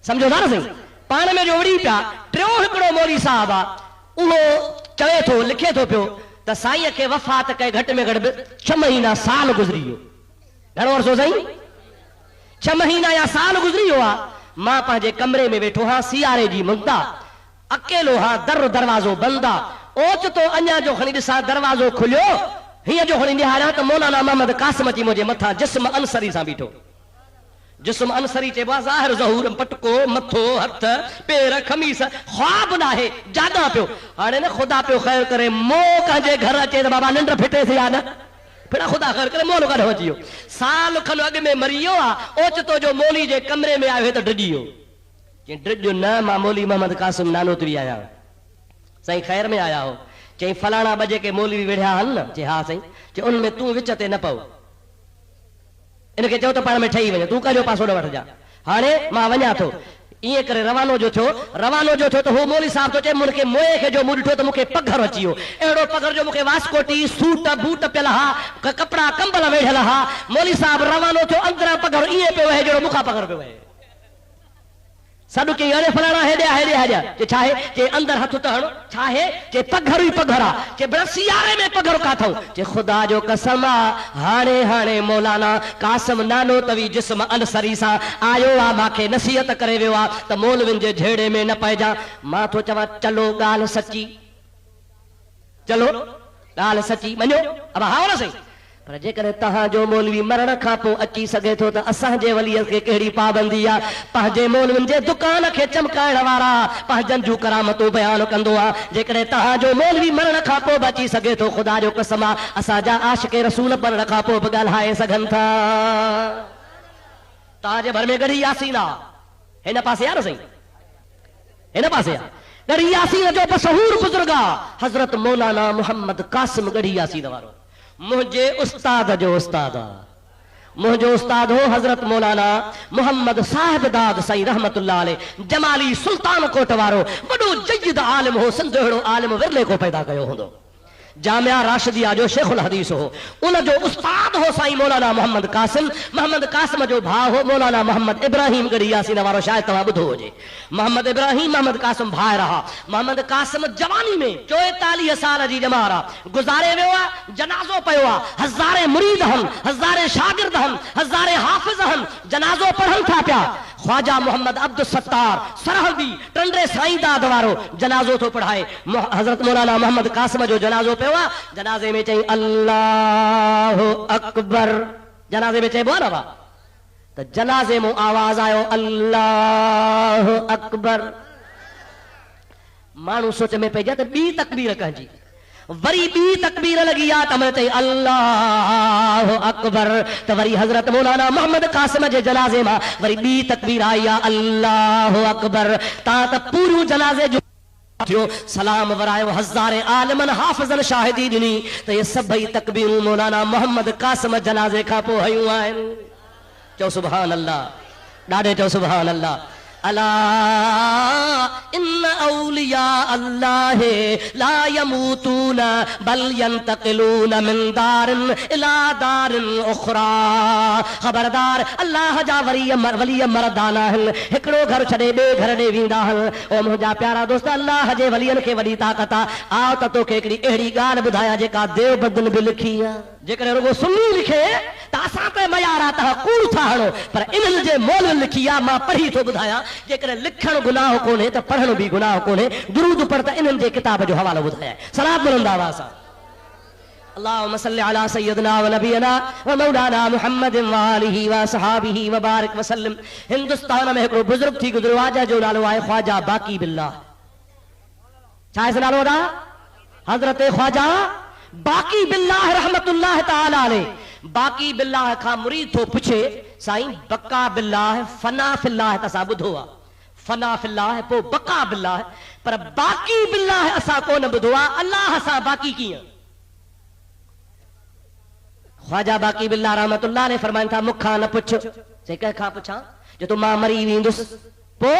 समझो था न साईं पाण में जो विढ़ी पिया टियों हिकिड़ो मौलवी साहब आहे उहो चवे थो लिखे थो पियो त साईं खे वफ़ात कए घटि में घटि 6 महीना साल गुज़री वियो घणो अर्सो साईं 6 महीना या साल गुज़री वियो आहे मां पंहिंजे कमरे में वेठो हां सियारे जी मुंदा अकेलो हां दरवाज़ो बंद आहे ओचितो अञा जो खणी ॾिसां दरवाज़ो खुलियो हीअं जो खणी निहारियां त मौलाना मोहम्मद कासिम जी मुंहिंजे मथां जिस्म अंसरी सां बीठो जिस्म अंसरी चइबो आहे ज़ाहिर ज़हूर पटको मथो हथ पेर खमीस ख्वाब न आहे जाॻा पियो हाणे न ख़ुदा पियो ख़ैर करे मोह कंहिंजे घर अचे त बाबा निंड फिटे थी या न फिर खुदा ख़ैर करे मोह काॾो अची वियो साल खनि अॻु में मरी वियो आहे ओचितो जो मौली जे कमरे में आयो त डिॼी वियो चई डिॼ न मां मौली मोहम्मद कासिम नानोतरी आहियां साईं ख़ैर में आया हो चई फलाणा ॿ जेके मौलवी वेठा हल न चई हा साईं चई उन में तूं विच ते न पओ इनखे चओ त पाण में ठही वञे तूं कजो पासो न वठिजा हाणे मां वञा थो ईअं करे रवानो जो थियो त हो मौली साहब तो चए मूंखे मोए खे जो मूं ॾिठो त मूंखे पघर अची वियो अहिड़ो पघर जो मूंखे वास्कोटी सूट बूट पियल हा कपिड़ा कंबल वेढ़ियल हा मौली साहब रवानो थियो अंदरां पघर ईअं पियो वहे जहिड़ो मूंखां पघर पियो वहे सॾु कई अरे फलाणा हेॾे जे छा आहे जे अंदरि हथ त हणो छा आहे जे पघर ई पघर आहे जे बड़ा सियारे में पघर काथो जे ख़ुदा जो कसम आहे हाणे मौलाना कासिम नानो तवी जिस्म अंसरी सां आयो आहे मूंखे नसीहत करे वियो आहे त मौलविन जे झेड़े में न पइजां मां थो चवां चलो ॻाल्हि सची चलो ॻाल्हि सची मञो अब हा न सही पर जेकर तहां जो मौलवी मरण खां पोइ अची सघे थो त असांजे वलीअ खे कहिड़ी पाबंदी आहे पंहिंजे मौलविन जे दुकान खे चमकाइण वारा पंहिंजनि जूं करामतूं बयान कंदो आहे जेकर तहां जो मौलवी मरण खां पोइ बि अची सघे थो ख़ुदा जो कसम आहे असांजा आशिक़ रसूल मरण खां पोइ बि ॻाल्हाए सघनि था तव्हांजे भर में गढ़ी यासीन आहे हिन पासे आहे न साईं हिन पासे आहे गढ़ी यासीन जो मशहूर बुज़ुर्ग आहे हज़रत मौलाना मोहम्मद कासिम गढ़ी यासीन वारो मुझे उस्ताद जो उस्ताद मुझो उस्ताद हो हजरत मौलाना मोहम्मद साहिब दाद सई रहमतुल्लाह अलैह जमाली सुल्तान कोट वारो वडो जय्यद आलिम हो संदोड़ो आलिम विरले को पैदा कयो हुंदो जामिया राशिदिया जो शेखुल हदीस हो उन जो उस्ताद हो साईं मौलाना मोहम्मद कासिम जो भाउ हो मौलाना मोहम्मद इब्राहिम गढ़ी यासीन वारो शायद तव्हां ॿुधो हुजे मोहम्मद इब्राहिम मोहम्मद कासिम भाउ रहा मोहम्मद कासिम जवानी में 44 साल जी ॼमार गुज़ारे वियो आहे जनाज़ो पियो आहे हज़ारे मुरीद हन हज़ारे शागिर्द हन हज़ारे हाफ़िज़ हन जनाज़ो पढ़नि था पिया ख्वाजा मोहम्मद अब्दुल सत्तार सरहदी टंडरे साईं दाद वारो जनाज़ो तो पढ़ाए हजरत मौलाना मोहम्मद कासिम जो जनाज़ो पियो आहे जनाज़े में चई अल्लाहु अकबर जनाज़े में चइबो आहे न त जनाज़े में आवाज़ आयो अल्लाहु अकबर माण्हू सोच में पइजा त ॿी तकबीर कहिंजी वरी बी तकबीर लगी आ तम ते अल्लाह अकबर त वरी हजरत मौलाना मोहम्मद कासिम जे जनाज़े में वरी बी तकबीर आई आ अल्लाह अकबर ता त पूरो जनाज़े जो थियो सलाम वरायो हज़ारे आलिमन हाफ़िज़न शाहिदी ॾिनी त ये सभई तकबीरूं मौलाना मोहम्मद कासिम जनाज़े खां पोइ हयूं आहिनि चओ सुभान अल्लाह ॾाढे चओ सुभान अल्लाह अला इन औलिया अल्लाह ला यमूतून बल यंतकिलून मिन दारिन इला दारिन उखरा खबरदार अल्लाह जा वली मर्दाना आहिनि हिकिड़ो घर छॾे ॿिए घर ॾे वेंदा आहिनि ओ मुंहिंजा प्यारा दोस्त अल्लाह जे वलियनि खे वॾी ताक़त आहे आओ त तोखे हिकिड़ी अहिड़ी ॻाल्हि ॿुधायां जेका देवबंदन बि लिखी आहे जेकर रुगो सुन्नी लिखे त असां ते मयार आहे तव्हां कूड़ था हणो पर इन्हनि जे मोल लिखी आहे मां पढ़ी थो ॿुधायां जेकर लिखण गुनाह कोन्हे त पढ़ण बि गुनाह कोन्हे दुरूद पढ़ त इन्हनि जे किताब जो हवालो ॿुधायां सलाम बुलंद आवाज़ सां अल्लाहुम्मा सल्लि अला सय्यदना व नबियना व मौलाना मुहम्मद व आलिहि व सहाबिहि व बारिक वसल्लम हिंदुस्तान में हिकिड़ो बुजुर्ग थी गुज़रियो आहे जो नालो आहे ख्वाजा बाकी बिल्लाह छा इस नालो दा हजरत ख्वाजा बाकी बिल्लाह रहमतुल्लाह ताला अलैह। बाकी बिल्लाह खां मुरीद थो पुछे साईं बका बिल्लाह फना फिल्लाह तसा बुधो आ, फना फिल्लाह पो बका बिल्लाह, पर बाकी बिल्लाह असा कोन बुधो आ। अल्लाह सा बाकी किया? ख्वाजा बाकी बिल्लाह रहमतुल्लाह ने फरमाइन था मुखा न पुछ। से कह खां पुछा जो तू मां मरी वेंदुस पो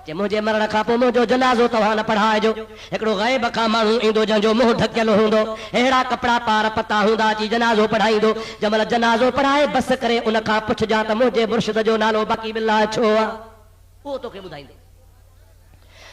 जे मुझे मरण खां पो मुझो जनाज़ो तव्हां न पढ़ाइजो। हिकिड़ो ग़ैब खां माण्हू ईंदो जंहिंजो मुंहुं ढकियल हूंदो, अहिड़ा कपिड़ा पार पता हूंदा जी जनाज़ो पढ़ाईंदो। जंहिंमहिल जनाज़ो पढ़ाए बस करे उन खां पुछजां त मुंहिंजे मुर्शिद जो नालो बाकी बिल्लाह छो आहे, उहो तोखे ॿुधाईंदो।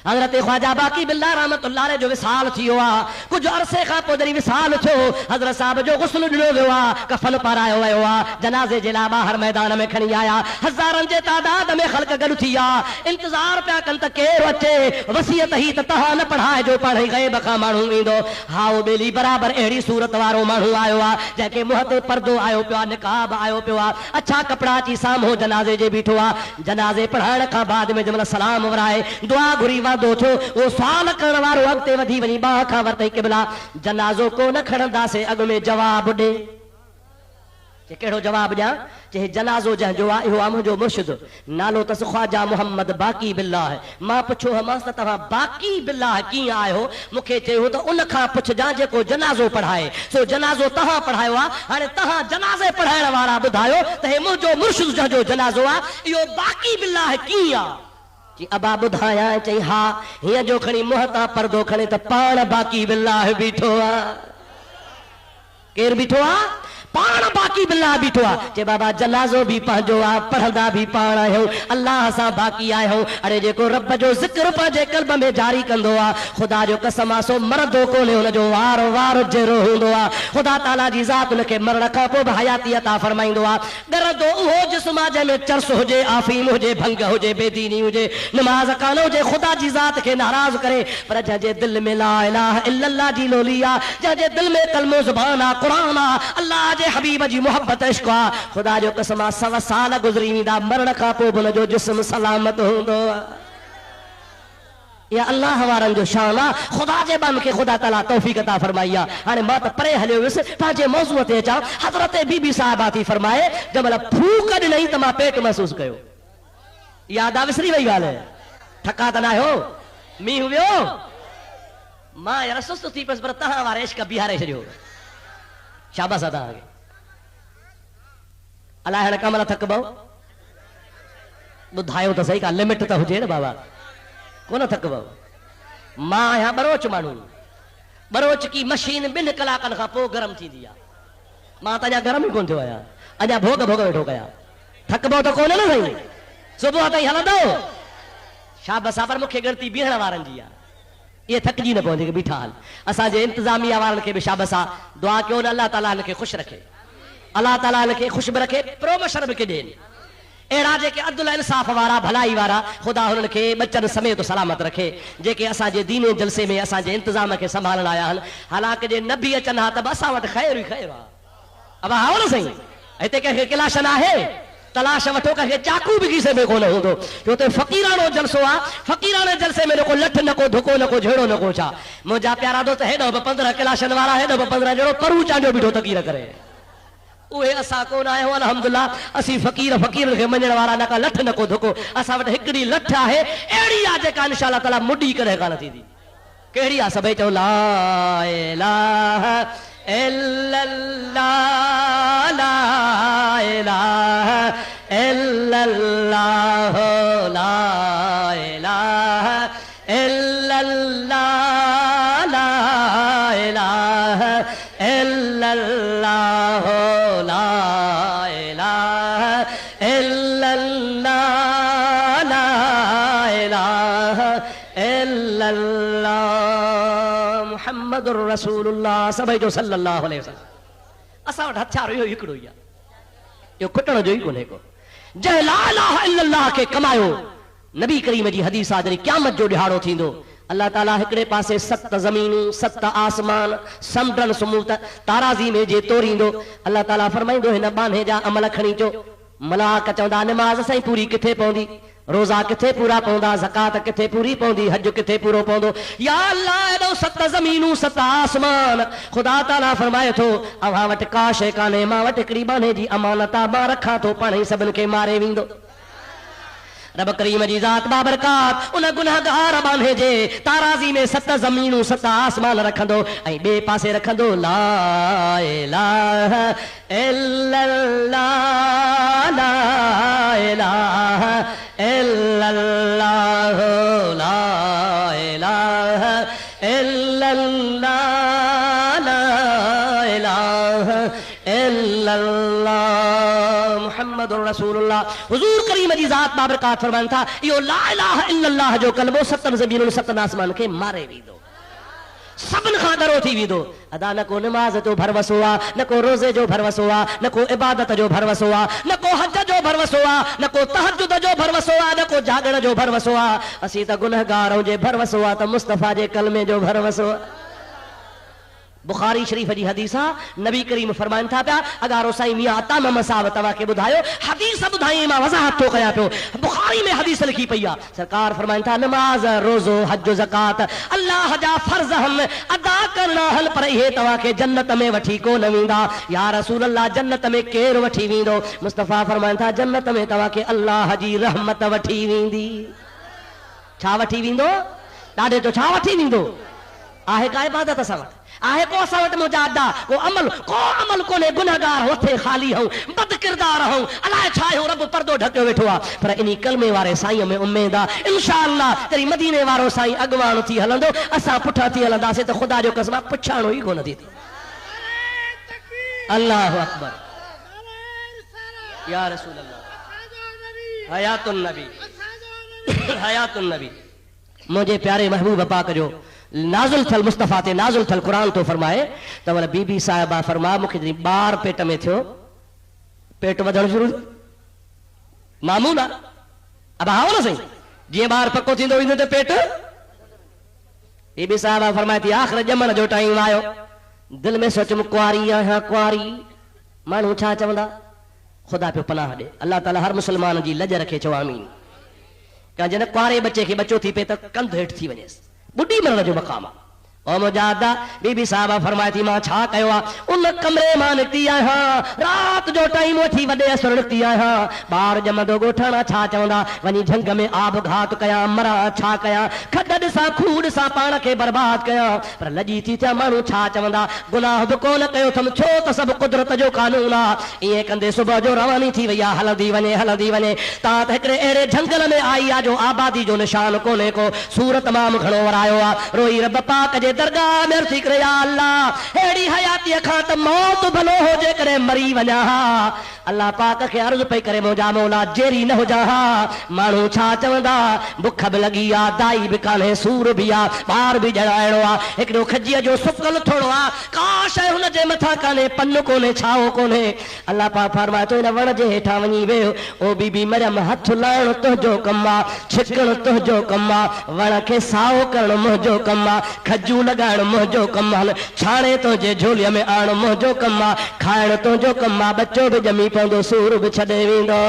हज़रत ख्वाजा बाकी बिल्लाह रहमतुल्लाह अलैह जो विसाल थियो आहे। कुछ अरसे खां पोइ जॾहिं विसाल थियो हज़रत साहब जो गुस्ल ॾिनो वियो आहे, कफन पारायो वियो आहे, जनाज़े जे लाइ ॿाहिरि मैदान में खणी आया। हज़ारनि जे तादाद में ख़ल्क़ गॾु थी आहे, इंतज़ार पिया कनि त केरु अचे। वसियत ही त तव्हां न पढ़ाइजो, पाण ई ग़ैब खां माण्हू ईंदो। हाओ ॿेली बराबरि अहिड़ी सूरत वारो माण्हू आयो आहे जंहिंखे मुंहं ते पर्दो आयो पियो आहे, निकाब आयो पियो आहे, अच्छा कपिड़ा अची साम्हूं जनाज़े जे बीठो आहे। जनाज़े पढ़ाइण खां बाद में जंहिंमहिल सलाम वराए दुआ घुरी दो छो वो सवाल करण वारो अॻिते वधी वञी बाह खां वरतई क़िबला जनाज़ो को न खणंदासीं, अॻ में जवाब ॾे। कहिड़ो जवाब ॾियां? चए जनाज़ो जंहिंजो आहे इहो आहे मुंहिंजो मुर्शिद, नालो अथसि ख्वाजा मोहम्मद बाकी बिल्लाह। मां पुछो हमांसि त तव्हां बाकी बिल्लाह कीअं आहियो? मूंखे चयो त उन खां पुछजां जेको जनाज़ो पढ़ाए, सो जनाज़ो तव्हां पढ़ायो आहे। हाणे तव्हां जनाज़े पढ़ाइण वारा ॿुधायो त हे मुंहिंजो मुर्शिद जंहिंजो जनाज़ो आहे इहो बाकी बिल्लाह कीअं आहे? जी अबा ॿुधायां? चई हा, हीअं जो खणी मुंहं तां पर्दो खणे त पाण बाकी बिल्लाह बीठो आहे। केरु बीठो आहे? पाण बाकी बिल्लाह बीठो आहे। चे बाबा जनाज़ो भी पंहिंजो आहे, पढ़ंदा भी पाण आहियूं, अल्लाह सां बाक़ी आहियूं। अरे जेको रब जो ज़िक्र पंहिंजे क़ल्ब में जारी कंदो आहे, ख़ुदा जो कसम आहे सो मरंदो कोन्हे, हुनजो वार वार जहिड़ो हूंदो आहे। ख़ुदा ताला जी ज़ात हुनखे मरण खां पोइ बि हयाती अता फरमाईंदो आहे। ॻरंदो उहो जिस्म आहे जंहिंमें चर्स हुजे, आफ़ीम हुजे, भंग हुजे, बेदीनी हुजे, नमाज़ कान हुजे, ख़ुदा जी ज़ात खे नाराज़ करे, पर जंहिंजे दिलि में ला इलाहा इल्लल्लाह जी लोली आहे, जंहिंजे दिलि में कलमो ज़ुबान आहे, क़ुरान आहे, अल्लाह जे हबीब जी मोहब्बत इश्क आहे, ख़ुदा जो कसम आहे 100 साल गुज़री वेंदा, मरण खां पोइ बि हुनजो जिस्म सलामत हूंदो आहे। या अल्लाह वारनि जो शान आहे। ख़ुदा जे बंदे खे ख़ुदा ताला तौफ़ीक़ अता फरमाई आहे। हाणे मां त परे हलियो वियुसि, पंहिंजे मौज़ूअ ते अचां। हज़रत बीबी साहिबा थी फरमाए जंहिंमहिल फूक ॾिनई त मां पेट महसूस कयो। यादि आहे? विसरी वई ॻाल्हि? ठका त न आहियो? मींहुं वियो? मां यार सुस्त थी पियुसि, पर तव्हां वारे इश्क बीहारे छॾियो। शाबाश आहे तव्हांखे। अलाए हाणे कमल थकबो? ॿुधायो त सही, का लिमिट त हुजे न बाबा, कोन थकबो। मां आहियां बरोच माण्हू, बरोच की मशीन 2 कलाकनि खां पोइ गरम थींदी आहे। मां त अञा गरम ई कोन थियो आहियां, अञा भोग भोग वेठो कयां। थकबो त कोन्हे न साईं? सुबुह ताईं हलंदो? शाबाश आहे, पर मूंखे गिणती बीहण वारनि जी आहे। ये थकजी न पवंदी बीठा हल। असांजे इंतज़ामिया वारनि खे बि शाबाश आहे, दुआ कयो न अल्लाह ताला हिनखे ख़ुशि रखे, अल्लाह ताला हिनखे ख़ुशि बि रखे, प्रोमोशन बि ॾियनि। अहिड़ा जेके अदल इंसाफ़ वारा, भलाई वारा, ख़ुदा हुननि खे बचनि समेत सलामत रखे। जेके असांजे दीन जलसे में असांजे इंतज़ाम खे संभालण आया आहिनि, हालांकि जे न बि अचनि हा त बि असां वटि ख़ैरु ई ख़ैरु आहे। अब हाओ न साईं, हिते कंहिंखे क्लाश न आहे, तलाश वठो, कंहिंखे चाकू बि खीसे में कोन हूंदो। छो त फ़क़ीरानो जलसो आहे, फ़क़ीराने जलसे में न को लठ, न को धुको, न को झेड़ो, न को छा। मुंहिंजा प्यारा दोस्त हेॾो बि 15 क्लाशनि वारा, हेॾो बि 15 जहिड़ो परू चांडियो बीठो तकीर करे। उहे असां कोन आहियूं अल्हम्दुलिल्लाह। असीं फ़क़ीर खे मञण वारा, न का लठ, न को धुको। असां वटि हिकिड़ी लठ आहे, अहिड़ी आहे जेका इंशा अल्लाह ताला मुडी करे कान थींदी। कहिड़ी आहे? सभई चओ ला इलाहा इल्लल्लाह, ला इलाहा इल्लल्लाह, ला इलाहा इल्लल्लाह, ला इलाहा इल्लल्लाह, ला इलाहा इल्लल्लाह, ला इलाहा इल्लल्लाह मुहम्मदुर रसूलुल्लाह। सभई जो सल्लल्लाहु अलैहि वसल्लम। असां वटि हथियार इहो हिकिड़ो ई आहे, इहो कुटण जो ई कोन्हे को। जंहिं ला इलाहा इल्लल्लाह खे कमायो, नबी करीम जी हदीस आहे, जॾहिं क़यामत जो ॾिहाड़ो थींदो, अल्लाह ताला हिकिड़े पासे 7 ज़मीनूं, 7 आसमान, समुंडनि समूत ताराज़ी में जे तोरींदो। अल्लाह ताला फरमाईंदो हिन बाने जा अमल खणी अचो। मलाक चवंदा निमाज़ साईं पूरी किथे पवंदी? रोज़ा किथे पूरा पौंदा, ज़कात किथे पूरी पौंदी, हज किथे पूरो पौंदो। या अल्लाह एॾो सत ज़मीनूं सत आसमान, खुदा ताला फरमाए थो अव्हां वटि का शइ कान्हे, मां वटि हिकिड़ी बाने जी अमानत आहे, मां रखां थो, पाण ई सभिनि खे मारे वेंदो। रब करीम जी ज़ात बाबरकात उन गुनहगार बाने जे ताराज़ी में सत ज़मीनूं सत आसमान रखंदो ऐं ॿिए पासे रखंदो ला इलाहा इल्लल्लाह ला इलाहा इल्लल्लाह ला इलाहा इल्लल्लाह ला इलाहा इल्लल्लाह मुहम्मदुर रसूलुल्लाह। हुजूर करीम जी ज़ात बाबरकात फरमान था यो ला इलाहा इल्लल्लाह जो कलमो सतन ज़मीनुन सतन आसमान के मारे वेंदो, सभिनि खां डरो थी वेंदो। अदा न को नमाज जो भरवसो आहे, न को रोज़े जो भरवसो आहे, न को इबादत जो भरवसो आहे, न को हज जो भरवसो आहे, न को तहज्जुद जो भरवसो आहे, न को जागण जो भरवसो आहे। असीं त गुनहगार जे भरवसो आहे त मुस्तफ़ा जे कलमे जो भरवसो आहे। बुखारी शरीफ जी हदीस आहे, नबी करीम फरमाइन था पिया अगारो साईं मियां अता मोहम्मद साहब तव्हांखे ॿुधायो हदीस ॿुधाई मां वज़ाहत थो कयां पियो। बुखारी में हदीस लिखी पई आहे, सरकार फरमाइन था नमाज रोज़ो हज ज़कात अल्लाह जा फर्ज़ हम अदा करणा हल, पर इहे तव्हांखे जन्नत में वठी कोन वेंदा। या रसूल अल्लाह जन्नत में केरु वठी वेंदो? मुस्तफ़ा फरमाइन था जन्नत में तव्हांखे अल्लाह जी रहमत वठी वेंदी। छा वठी वेंदो? ॾाढे तो छा वठी वेंदो? आहे का इबादत असां वटि, आहे को असां वटि मुजाहिदा, को अमल कोन्हे। गुनहगार होथे ख़ाली हूं, बद किरदार हूं, अलाए छा आहियूं, रब पर्दो ढकियो वेठो आहे। पर इन कलमे वारे साईं में उमेद आहे इंशाअल्लाह तेरी मदीने वारो साईं अॻवान थी हलंदो, असां पुठियां थी हलंदासीं त ख़ुदा जो कसम पुछाणो ई कोन थी। अल्लाहु अकबर या रसूल अल्लाह हयातुन नबी हयातुन नबी। मुंहिंजे प्यारे महबूब पाक जो नाज़ुल थियल मुस्तफ़ा ते नाज़ुल थियल क़ुरान तो फरमाए त वरी बीबी साहिबा फरमा मूंखे जॾहिं ॿार पेट में थियो, पेट वधणु शुरू मामूल आहे, अब आओ न सही, जीअं ॿार पको थींदो वेंदो त पेट। बीबी साहिबा फरमाए थी आख़िर ॼमण जो टाइम आयो, दिलि में सोचुमि कुंवारी आहियां, कुंवारी माण्हू छा चवंदा? ख़ुदा पियो पनाह ॾे, अल्लाह ताला हर मुस्लमान जी लज रखे चओ आमीन। का जन कुंवारे बच्चे खे बच्चो थी पए त कंध हेठि थी वञेसि, बुढ़ी मरण जो मक़ाम आहे। ओ मुजाहिदा बीबी साहिबा फरमाए थी मां छा कयो आहे? उन कमरे मां निकिती आहियां, राति जो टाइम वठी वॾे असुर निकिती आहियां, ॿार ॼमंदो ॻोठाणा छा चवंदा? वञी झंग में आब घात कयां, मरां छा कयां, खॾ ॾिसां खूह ॾिसां, पाण खे बर्बाद कयां, पर लॼी थी थियां माण्हू छा चवंदा? गुनाह बि कोन कयो अथमि, छो त सभु कुदरत जो कानून आहे। ईअं कंदे सुबुह जो रवानी थी वई आहे, हलंदी वञे तां त हिकिड़े अहिड़े झंगल में आई आहे जो आबादी जो निशान कोन्हे को, सूरत तमामु घणो वरायो आहे। रोई रब पाक जे दरगाह में अर्ज़ी करे या अल्लाह अहिड़ी हयातीअ खां त मौत भलो हुजे करे मरी वञा। अल्लाह पाक खे अर्ज़ पई करे मुंहिंजा मौला जेरी न हुजां हा, माण्हू छा चवंदा? बुख बि लॻी आहे, दाई बि कान्हे, सूर बि आहे, ॿार बि ॼणाइणो आहे, हिकिड़ो खजीअ जो सुकल थोड़ो आहे, का शइ हुनजे मथां कान्हे, पन कोन्हे, छाओ कोन्हे। अल्लाह पाक फरमाए थो हिन वण जे हेठां वञी वियो, ओ बीबी मरियम हथ लाइणु तुंहिंजो कमु आहे, छिकणु तुंहिंजो कमु आहे, वण खे साओ करणु मुंहिंजो कमु आहे, खजू लॻाइणु मुंहिंजो कमु आहे, छाणे तुंहिंजे झोलीअ में आणणु मुंहिंजो कमु आहे, खाइणु तुंहिंजो कमु आहे, बच्चो बि ॼमी पवंदो, सूर बि छॾे वेंदो।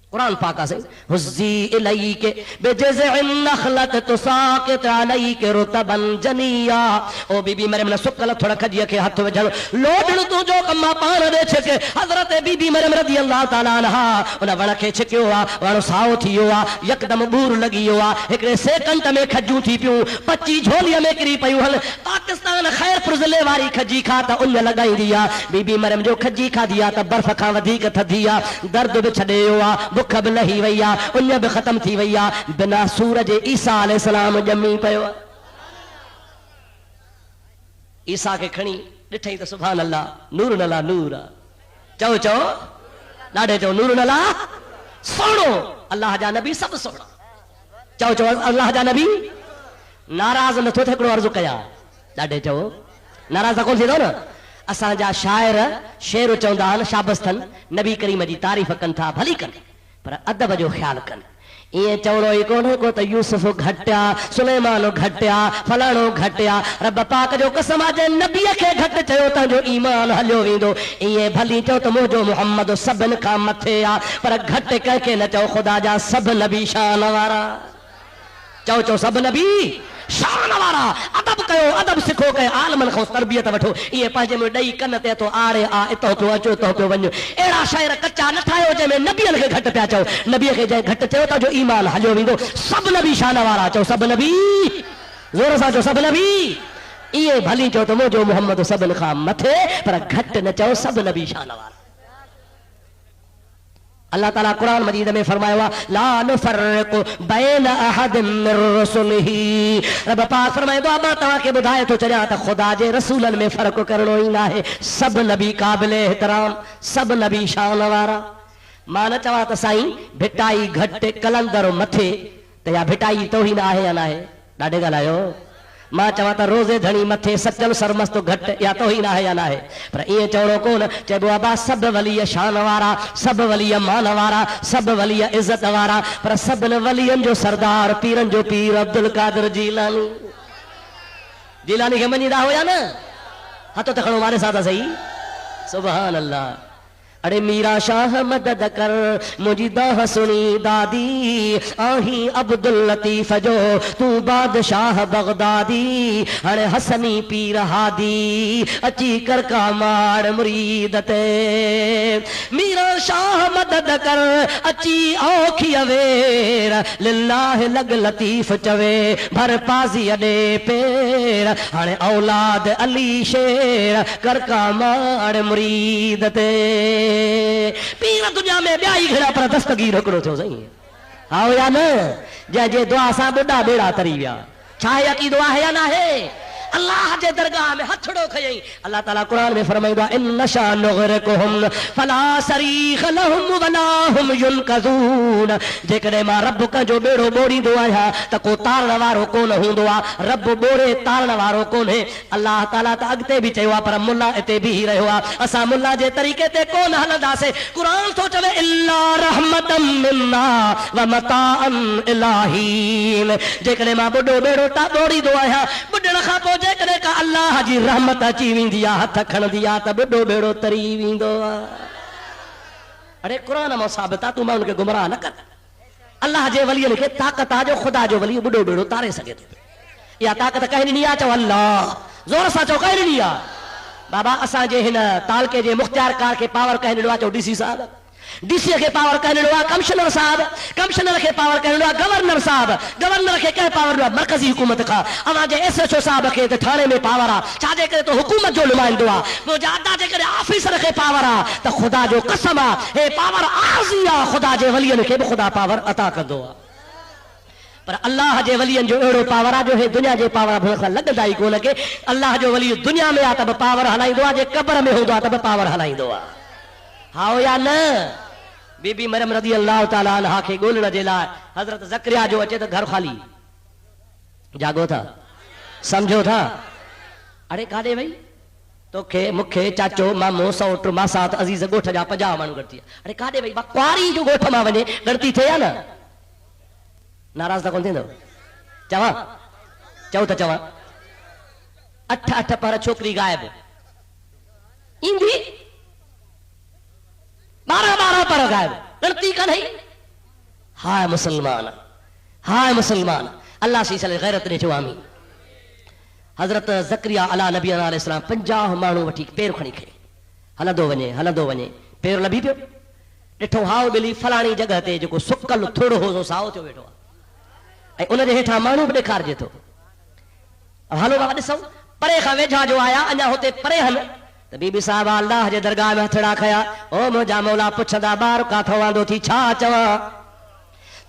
कुरान पाक आहे हुज़ी इलैके बिजज़िन नख़लत तुसाक़ित अलैके रुतबन जनिया। ओ बीबी मरियम ने सुकल थोड़ा खजीअ खे हथ विझणु, लोडणु तुंहिंजो कमु आहे, पाण ॾे छिक। हज़रत बीबी मरियम रज़ी अल्लाह ताला अन्हा उन वण खे छिकियो आहे, वण साओ थी वियो आहे, यकदमि बूर लॻी वियो आहे, हिकिड़े सेकंड में खजूं थी पियूं, पची झोलीअ में किरी पयूं। हल पाकिस्तान ख़ैरपुर ज़िले वारी खजी खा त उन लॻाईंदी आहे, बीबी मरियम जो खजी खाधी आहे त बर्फ़ खां वधीक थधी आहे, दर्द बि छॾे वियो आहे, बुख बि लही वई आहे, उन बि ख़त्म थी वई आहे, बिना सूर जे ईसा अलैहिस्सलाम ॼमी पियो आहे। ईसा खे खणी ॾिठई त सुभान अल्लाह, नूर नला नूर आहे, चओ ॾाढे चओ नूर नला सोणो, अल्लाह जा नबी सभु सोणा, चओ अल्लाह जा नबी नाराज़ नथो थिए। हिकिड़ो अर्ज़ु कयां, ॾाढे चओ नाराज़ त कोन थींदो न। असांजा शाइर शेर चवंदा आहिनि, शाबस अथनि, नबी करीम जी तारीफ़ कनि था, भली कनि, पर अदब जो ख्याल कनि। ये चवणो ही कोन्हे को त यूसुफ घटिया, सुलेमान घटिया, फलाणो घटिया। रब पाक जो कसम आहे नबीअ खे घटि चयो त जो ईमान हलियो वेंदो। ईअं भली चओ त मुंहिंजो मुहम्मद सभिनि खां मथे आहे, पर घटि कंहिंखे न चओ। ख़ुदा जा सभु नबी शान वारा। चओ चओ सभु नबी शान वारा। अदब कयो, अदब सिखो, कयो आलमनि खां तरबियत वठो। इहे पंहिंजे में ॾेई कन ते तो आड़े आ, इतो पियो अचो, इतो पियो वञो। अहिड़ा शाइर कचा न ठाहियो जंहिंमें नबियनि खे घटि पिया चओ। नबीअ खे जंहिं घटि चयो था जो ईमान हलियो वेंदो। सभु नबी शान वारा। चओ सभु नबी, ज़ोर सां चओ सभु नबी। इहे भली चओ त मुंहिंजो मुहम्मद सभिनि खां मथे, पर घटि न चओ, सभु नबी शान वारा। अल्लाह ताला कुरान मजीद में फरमायो ला नुफर्रिकु बैन अहदिन मिर रुसुलिही। रब पाक फरमाइंदो आहे मां तव्हांखे ॿुधाए थो छॾियां त ख़ुदा जे रसूलनि में फ़र्क़ु करणो ई न आहे। सभु नबी क़ाबिल एहतराम, सभु नबी शान वारा। मां न चवां त साईं भिटाई घटि कलंदर मथे त या भिटाई तौहीन आहे या न आहे। ॾाढे ॻाल्हायो। मां चवां त रोज़े धणी मथे सचल सरमस्तो घटि या तौहीन आहे या न आहे। पर ईअं चवणो कोन। चइबो आहे बा सभु वलीअ शान वारा, सभु वलीअ मान वारा, सभु वलीअ इज़त वारा। पर सभिनि वलीअनि जो सरदार, पीरनि जो पीर अब्दुल कादिर जीलानी। जीलानी खे मञींदा हुया न? हथो त खणो मारे सां त सही। सुभान अल्लाह। अरे मीरा शाह मदद कर मुझी दाह सुनी दादी, आही अब्दुल लतीफ जो तू बादशाह बगदादी। अरे हसनी पीर हादी अची कर का मार मुरीद ते। मीरा शाह मदद कर अची औखी अवेर, लिल्लाह लग लतीफ चवे भर पाजी अडे पेर। हाणे औलाद अली शेर कर का मार मुरीद ते। पीर दुनिया में ॿिया ई घणा, पर दस्तगीर हिकिड़ो थियो सही। हा या न? जंहिंजे दुआ सां ॿुढा ॿेड़ा तरी विया। छा आहे अक़ीदो आहे या न आहे? अल्लाह जे दरगाह में हथड़ो खयई। अल्लाह ताला कुरान में फरमाईंदो आहे इन नशा नुग़रिकुहुम फला सरीख लहुम वला हुम युनक़ज़ून। जेकॾहिं मां रब कंहिंजो ॿेड़ो ॿोड़ींदो आहियां त को तारण वारो कोन हूंदो आहे। रब ॿोड़े तारण वारो कोन्हे। अल्लाह ताला त अॻिते बि चयो आहे, पर मुल्ला हिते बीही रहियो आहे। असां मुल्ला जे तरीक़े ते कोन हलंदासीं। क़ुरान थो चवे इल्ला रहमतम मिन्ना व मताअन इलाही। जेकॾहिं मां ॿुढो ॿेड़ो ॿोड़ींदो आहियां, ॿुढण खां पोइ जेकॾहिं का अल्लाह जी रहमत अची वेंदी आहे, हथ खणंदी आहे, त ॿुढो ॿेड़ो तरी वेंदो आहे। अरे क़ुरान मां साबित आहे, तूं मां उनखे गुमराह न कर। अल्लाह जे वलीअनि खे ताक़त आहे जो ख़ुदा जो वली ॿुढो ॿेड़ो तारे सघे थो। इहा ताक़त कंहिं ॾिनी आहे? चओ अल्लाह। ज़ोर सां चओ कंहिं ॾिनी आहे? बाबा असांजे हिन तालके जे मुख़्तियारकार खे पावर कंहिं ॾिनो आहे? चओ डीसी साहब। डीसी खे पावर कंहिं ॾिनो आहे? कमिश्नर साहब। कमिश्नर खे पावर कंहिं ॾिनो आहे? गवर्नर साहब। गवर्नर खे कंहिं पावर ॾिनो आहे? मरकज़ी हुकूमत खां। अवां जे एसएचओ साहब खे त थाणे में पावर आहे। छाजे करे तो हुकूमत जो नुमाइंदो आहे। मुंहिंजा अदा जे करे ऑफिसर खे पावर आहे। त ख़ुदा जो कसम आहे, हे पावर आज़ी आहे। ख़ुदा जे वलीअनि खे बि ख़ुदा पावर अता कंदो आहे। पर अल्लाह जे वलीअनि जो अहिड़ो पावर आहे जो हे दुनिया जे पावर सां लॻंदा ई कोन के। अल्लाह जो वली दुनिया में आहे त बि पावर हलाईंदो आहे, जे क़ब्र में हूंदो आहे त बि पावर हलाईंदो आहे। हा या न? बीबी मरियम रज़ी अल्लाह ताला अन्हा खे ॻोल्हण जे लाइ हज़रत ज़करिया जो अचे त घर ख़ाली। जागो था, सम्झो था? अरे काॾे वई? तोखे मूंखे चाचो मामो सौट मासात अज़ीज़ ॻोठ जा 50 माण्हू गॾु थी विया। अरे काॾे वई? कुआरी जो ॻोठ मां वञे गणती थिए या न? नाराज़ त कोन थींदो? चवां? चओ त चवां? 8 पर छोकिरी गायब ईंदी, 12 पर गायब, गणती कान्हे। हाय मुसलमान, हाय मुसलमान। अल्लाह सी सले गैरत ने चयो आमीन। हज़रत ज़करिया अला नबी अलैहिस्सलाम 50 माण्हू वठी पेर खणी खे हलंदो वञे पेर लभी पियो। ॾिठो हाउ ॿिली फलाणी जॻह ते जेको सुकल थोड़ो हो सो साओ थियो वेठो आहे, ऐं उनजे हेठां माण्हू बि ॾेखारिजे थो। हलो बाबा ॾिसूं। परे खां वेझा जो आया, अञा हुते परे हल त बीबी साहब अल्लाह जे दरगाह में हथड़ा खया। ओ मुंहिंजा मौला पुछंदा ॿार काथो वांदो थी, छा चवां?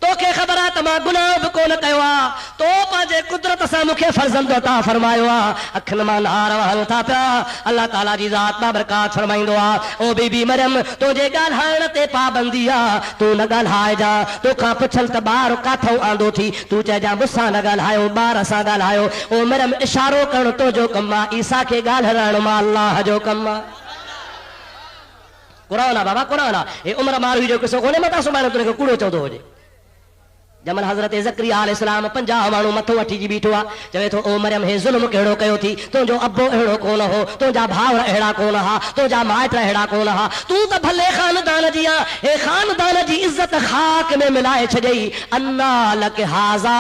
तोखे ख़बर आहे त मां गुनाह बि कोन कयो आहे। तो पंहिंजे कुदरत सां मूंखे फर्ज़ंद अता फरमायो आहे। अखियुनि मां नार वहनि था पिया। अल्लाह ताला जी ज़ात बाबरकात फरमाईंदो आहे, ओ बीबी मरियम तुंहिंजे ॻाल्हाइण ते पाबंदी आहे, तूं न ॻाल्हाइजा। तोखां पुछल त ॿार काथो आंदो थी, तूं चइजां मूंसां न ॻाल्हायो, ॿार सां ॻाल्हायो। ओ मरियम इशारो करणु तुंहिंजो कमु आहे, ईसा खे ॻाल्हाइण मां अल्लाह जो कमु आहे। क़ुरान आहे बाबा, क़ुरान आहे। हे उमर मारवी जो किसो कोन्हे, मथां सुभाणे तुंहिंजे कूड़ो चवंदो हुजे। जमल हज़रत ज़करिया अलैहिस्सलाम 50 माण्हू मथो वठी जी बीठो आहे चवे थो ओ मरियम हे ज़ुल्म कहिड़ो कयो थी तुंहिंजो अबो अहिड़ो कोन हो तुंहिंजा भाउर अहिड़ा कोन हा तुंहिंजा माइट अहिड़ा कोन हा तूं त भले ख़ानदान जी आहे हे ख़ानदान जी इज़त ख़ाक में मिलाए छॾई अन्ना लक हाज़ा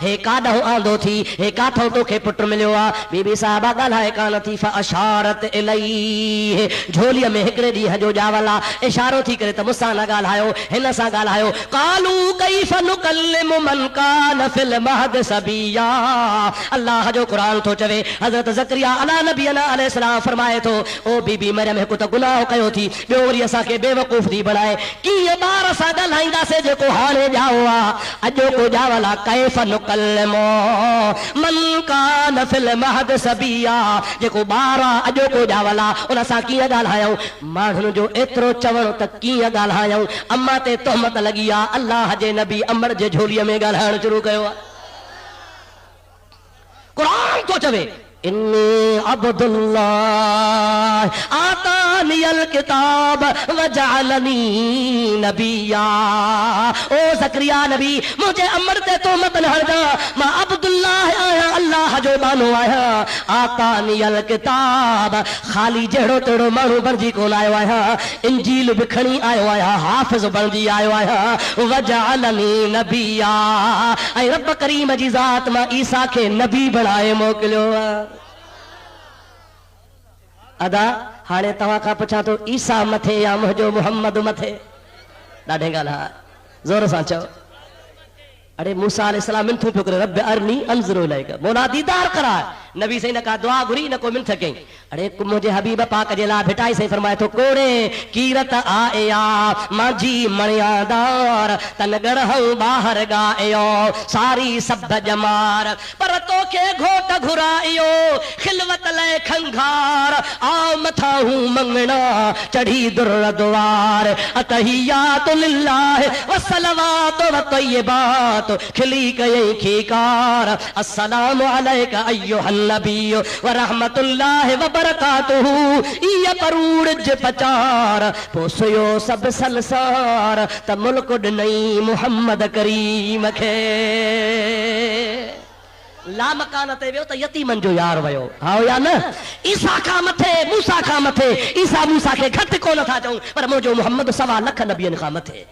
हे काॾों आंदो थी हे काथों तोखे पुटु मिलियो आहे बीबी साहिबा ॻाल्हाए कान थी फ़अशारत इलैहि झोलीअ में हिकिड़े ॾींहं जो ॼावल आहे इशारो थी करे त मूंसां न ॻाल्हायो हिन सां ॻाल्हायो कालू कैफ़ नुकल्लिमु मन कान फिल महद सबिया अल्लाह जो क़ुरान थो चवे हज़रत ज़करिया अला नबीना अलैहिस्सलाम फरमाए थो ओ बीबी मरियम हिकु त गुनाह कयो थी ॿियो वरी असांखे बेवकूफ़ थी बणाए कीअं ॿार सां ॻाल्हाईंदासीं जेको हाणे ॼाओ आहे अॼोको ॼावल आहे कैफ़ नुकल्लिमु मन कान फिल महद सबिया जेको ॿार आहे अॼोको ॼावल आहे उन सां कीअं ॻाल्हायूं माण्हुनि जो एतिरो चवणु त कीअं ॻाल्हायूं अम्मा ते तोहमत लॻी आहे अल्लाह जे नबी अमर जे झोलीअ में ॻाल्हाइण शुरू कयो आहे क़ुरान थो चवे इन्नी अब्दुल्लाह आतानियल किताब वजअलनी नबिया ओ ज़करिया नबी मुझे अमर ते तोहमत न हणदा मां अब्दुल्लाह आया अल्लाह जो बानो आया आतानियल किताब खाली जहिड़ो तेड़ो माण्हू बणजी कोन आयो आया इंजील बि खणी आयो आया हाफ़िज़ बणजी आयो आया वजअलनी नबिया ऐं रब करीम जी ज़ात मां ईसा खे नबी बणाए मोकिलियो आहे अदा हाणे तव्हां खां पुछां थो ईसा मथे या मुंहिंजो मोहम्मद मथे ॾाढे ॻाल्हि ज़ोर सां चओ अरे मूसा अलैहिस्सलाम मिनथू पियो करे रब अरनी अंज़ुरु इलैक मोला दीदार कराए नबी सही न का दुआ घुरी न को मिनथ कई अरे मुझे हबीब पाक जे ला भिटाई सही फरमाए तो कोड़े कीरत आया माजी मणियादार तन गढ़ बाहर गायो सारी सब जमार पर तो के घोट घुरायो खिलवत ले खंघार आ मथा हूं मंगना चढ़ी दुर द्वार अतहियात लिल्लाह व सलवात व तय्यबात खिली कई खीकार अस्सलामु अलैका अय्युहन नबी व रहमतुल्लाहि व बरकातुहु इया परूड़ ज पचार पोसयो सब संसार त मुल्क ॾिनई मुहम्मद करीम खे लामकान ते वियो त यतीमन जो यार वयो हाओ या न ईसा खां मथे मूसा खां मथे ईसा मूसा खे घटि कोन था चऊं पर मुंहिंजो मुहम्मद 1.25 लख नबियनि खां मथे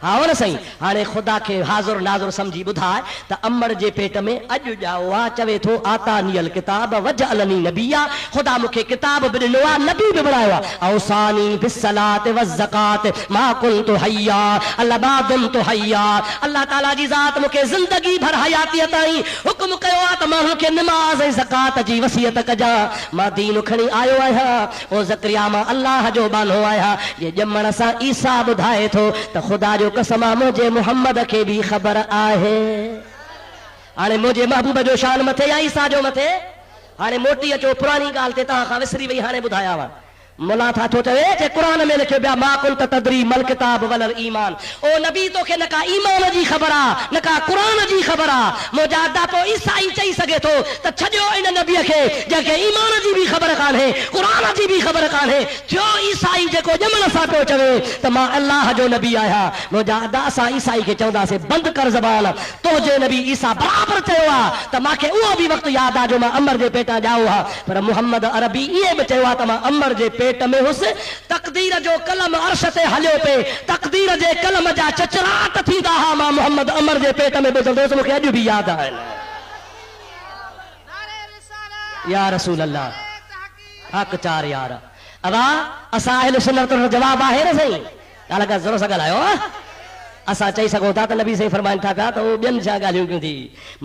हाँ न सही हाणे खुदा के हाज़ुर नाज़ुर समझी बुधाए त अमर जे पेट में अॼु ॼाओ आहे चवे थो आतानियल किताब वजअलनी नबिया खुदा मूंखे किताब बि ॾिनो आहे नबी बि बणायो आहे औसानी बिस्सलात वज़कात मा कुन्तु हय्या अल्लाह बादुमतु हय्या अल्लाह ताला जी ज़ात मूंखे ज़िंदगी भर हयातीअ ताईं हुक्म कयो आहे त मां मूंखे निमाज़ ऐं ज़कात जी वसियत कजां मां दीन खणी आयो आहियां ओ ज़करिया मां अल्लाह जो बानो आहियां जे ॼमण सां ईसा ॿुधाए थो त खुदा जो कसम मुझे मोहम्मद के भी खबर आहे हाणे मुझे महबूब जो शान मथे या ईसा जो मथे हाणे मोटी अचो पुरानी ॻाल्हि ते तव्हां खां विसरी वई हाणे ॿुधाया हुआ मुला था थो चवे जे क़ुरान में लिखियो बिया मा कुंत तदरी मल किताब वलल ईमान ओ नबी तोखे न का ईमान जी ख़बर आ न का क़ुरान जी ख़बर आ मुंहिंजा दातो ईसाई चई सघे थो त छॾियो इन नबीअ खे जंहिंखे ईमान जी बि ख़बर कान्हे क़ुरान जी बि ख़बर कान्हे थियो ईसाई जेको ॼमण सां पियो चवे त मां अल्लाह जो नबी आहियां मुंहिंजा अदा असां ईसाई खे चवंदासीं बंदि कर ज़बान तुंहिंजे नबी ईसा बराबरि चयो आहे त मूंखे उहो बि वक़्तु यादि आहे जो मां अमर जे पेटां ॼाओ आहे पर मुहम्मद अरबी इहे बि चयो आहे त मां अमर जे पेट में हुस तकदीर जो कलम अर्श ते हलियो पे तकदीर जे कलम जा चचराट थींदा हा मां मोहम्मद अमर जे पेट में ॿुधंदुसि मूंखे अॼु बि यादि आहे या रसूल अल्लाह हक़ चार यार अवा असां अहले सुन्नत जो जवाब आहे न सही ॻाल्हि का ज़ोर सां ॻाल्हायो असां चई सघूं था त नबी सही फरमाइनि था पिया त उहो ॿियनि छा ॻाल्हियूं कयूं थी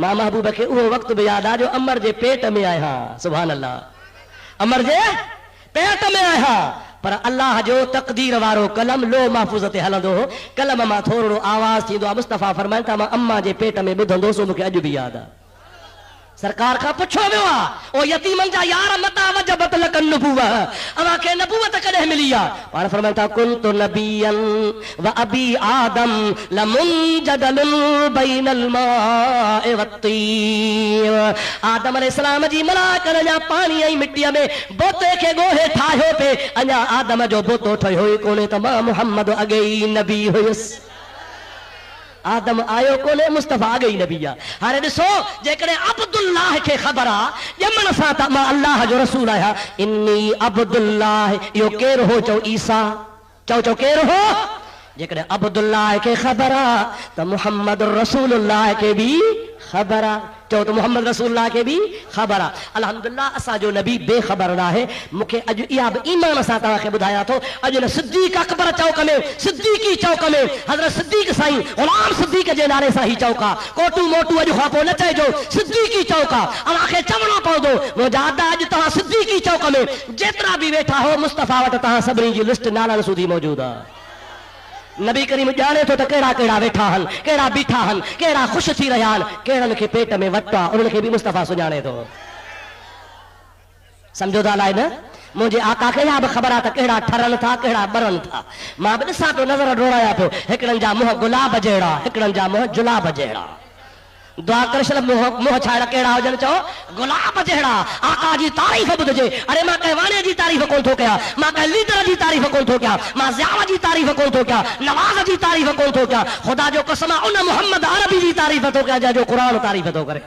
मां महबूब खे उहो वक़्तु बि यादि आहे जो अमर जे पेट में आहियां सुभान अल्लाह अमर जे पेट में आया पर अल्लाह जो तकदीर वारो कलम लो महफूज़ ते हलंदो हो कलम मां थोरो आवाज़ थींदो आहे मुस्तफ़ा फरमाइनि था मां अम्मा जे पेट में ॿुधंदोसि मूंखे अॼु बि यादि आहे सरकार का पुछो वियो आहे ओ यतीमन जा यार मता वजबत लकन नबुवा अवा के नबुवत कदे मिली आ पाण फरमाइनि था कुंतु नबियन व अबी आदम लमुनजदल बैनल माए वत्तीन आदम अलैहिस्सलाम जी मलाकन जा पानी ऐं मिट्टीअ में बोते खे गोहे ठाहियो पे अञा आदम जो बोतो ठहियो ई कोन्हे त मां मुहम्मद अॻे ई नबी हुयुसि आदम आयो कोने मुस्तफा आ गई नबी आहे। हाणे ॾिसो जेकॾहिं अब्दुल्लाह खे ख़बर आहे ॼमण सां त मां अल्लाह जो रसूल आहियां, इन्नी अब्दुल्लाह, इहो केरु हो? चओ ईसा। चओ केरु हो? जेकॾहिं अब्दुल्लाह खे ख़बर आहे त मुहम्मद रसूलुल्लाह खे बि ख़बर आहे। चओ त मुहम्मद रसूलुल्लाह खे बि ख़बर आहे। अल्हम्दुलिल्लाह असांजो नबी बेख़बर न आहे। मूंखे अॼु इहा बि ईमान सां तव्हांखे ॿुधायां थो, अॼु न सिद्दीक़ अकबर चौक में, सिद्दीकी चौक में हज़रत सिद्दीक़ साईं ग़ुलाम सिद्दीक़ जे नाले सां ही चौक आहे। कोटू मोटू अॼु खां पोइ न चइजो, सिद्दीकी चौक आहे। अव्हांखे चवणो पवंदो मुंहिंजा अदा अॼु तव्हां सिद्दीकी चौक में जेतिरा बि वेठा हो मुस्तफ़ा वटि तव्हां सभिनी जी लिस्ट नालनि सूधी मौजूदु आहे। नबी करीम ॼाणे थो त कहिड़ा कहिड़ा वेठा आहिनि, कहिड़ा बीठा आहिनि, कहिड़ा ख़ुशि थी रहिया आहिनि, कहिड़नि खे पेट में वटि आहे, उन्हनि खे बि मुस्तफ़ा सुञाणे थो। सम्झो था अलाए न? मुंहिंजे आका खे इहा बि ख़बर आहे त कहिड़ा ठरनि था, कहिड़ा ॿरनि था। मां बि ॾिसां पियो, नज़र डोड़ायां पियो, हिकिड़नि जा मुंहं गुलाब जहिड़ा, हिकिड़नि जा मुंहं जुलाब जहिड़ा। दुआ करे छॾ, मुंहं छा कहिड़ा हुजनि? चओ गुलाब जहिड़ा। आका जी तारीफ़ ॿुधिजे। अरे मां कंहिं वाणे जी तारीफ़ कोन थो कयां, मां कंहिं लीडर जी तारीफ़ कोन थो कयां, मां ज़ियाव जी तारीफ़ कोन थो कयां, नवाज़ जी तारीफ़ कोन थो कयां। ख़ुदा जो कसम आहे उन मुहम्मद अरबी जी तारीफ़ थो कयां जंहिंजो क़ुरान तारीफ़ थो करे,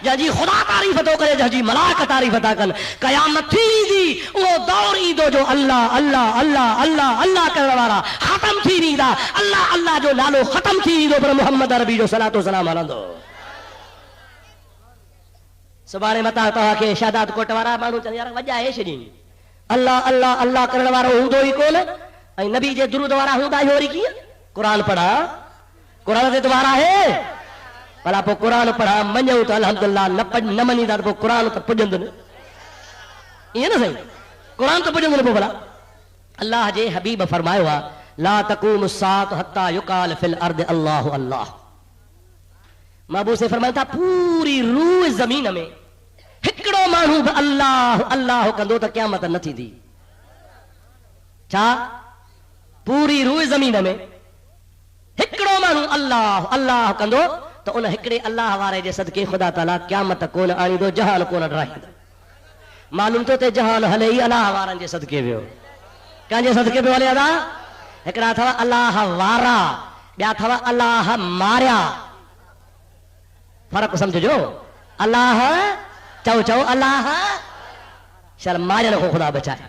जंहिंजी ख़ुदा तारीफ़ थो करे, जंहिंजी मलाइक तारीफ़ था कनि। क़यामत थी ईंदी, उहो दौर ईंदो जो अल्लाह अल्लाह अल्लाह अल्लाह अल्लाह करण वारा ख़तम थी वेंदा, अल्लाह अल्लाह जो नालो ख़तम थी वेंदो, पर मुहम्मद अरबी जो सलातो सलाम हलंदो। सुभाणे मथां तव्हांखे शादात कोट वारा माण्हू चवनि यार वॼाए छॾी, अल्लाह अल्लाह अल्लाह करण वारो हूंदो ई कोन, ऐं नबी जे दुरूद वारा हूंदा इहो वरी कीअं? क़ुरान पढ़ा, क़ुरान ते द्वार आहे भला, पोइ क़ुरान पढ़ा मञूं त अल्हम्दुलिल्लाह, न मञींदा त पोइ क़ुरान त पुॼंदो न, ईअं न साईं? क़ुरान त पुॼंदो न पोइ भला। अल्लाह जे हबीब फरमायो आहे ला तक़ूमु अस्साअतु हत्ता युक़ाल फिल अर्द अल्लाहु अल्लाह। महबूब से फरमाइनि था पूरी रूह ज़मीन में हिकिड़ो माण्हू बि अल्लाह अल्लाह कंदो त क़यामत न थींदी। छा? पूरी रूह ज़मीन में हिकिड़ो माण्हू अल्लाह अल्लाह कंदो त उन हिकिड़े अल्लाह वारे जे सदके ख़ुदा ताला क़यामत कोन आणींदो, जहान कोन ॾराईंदो। मालूम थो थिए जहान हले ई अल्लाह वारनि जे सदके वियो। कंहिंजे सदके पियो हले? अदा हिकिड़ा अथव अल्लाह वारा, ॿिया अथव अल्लाह मारिया। फर्क समझो। अल्लाह चओ अल्लाह शर्म मारियण को ख़ुदा बचाए।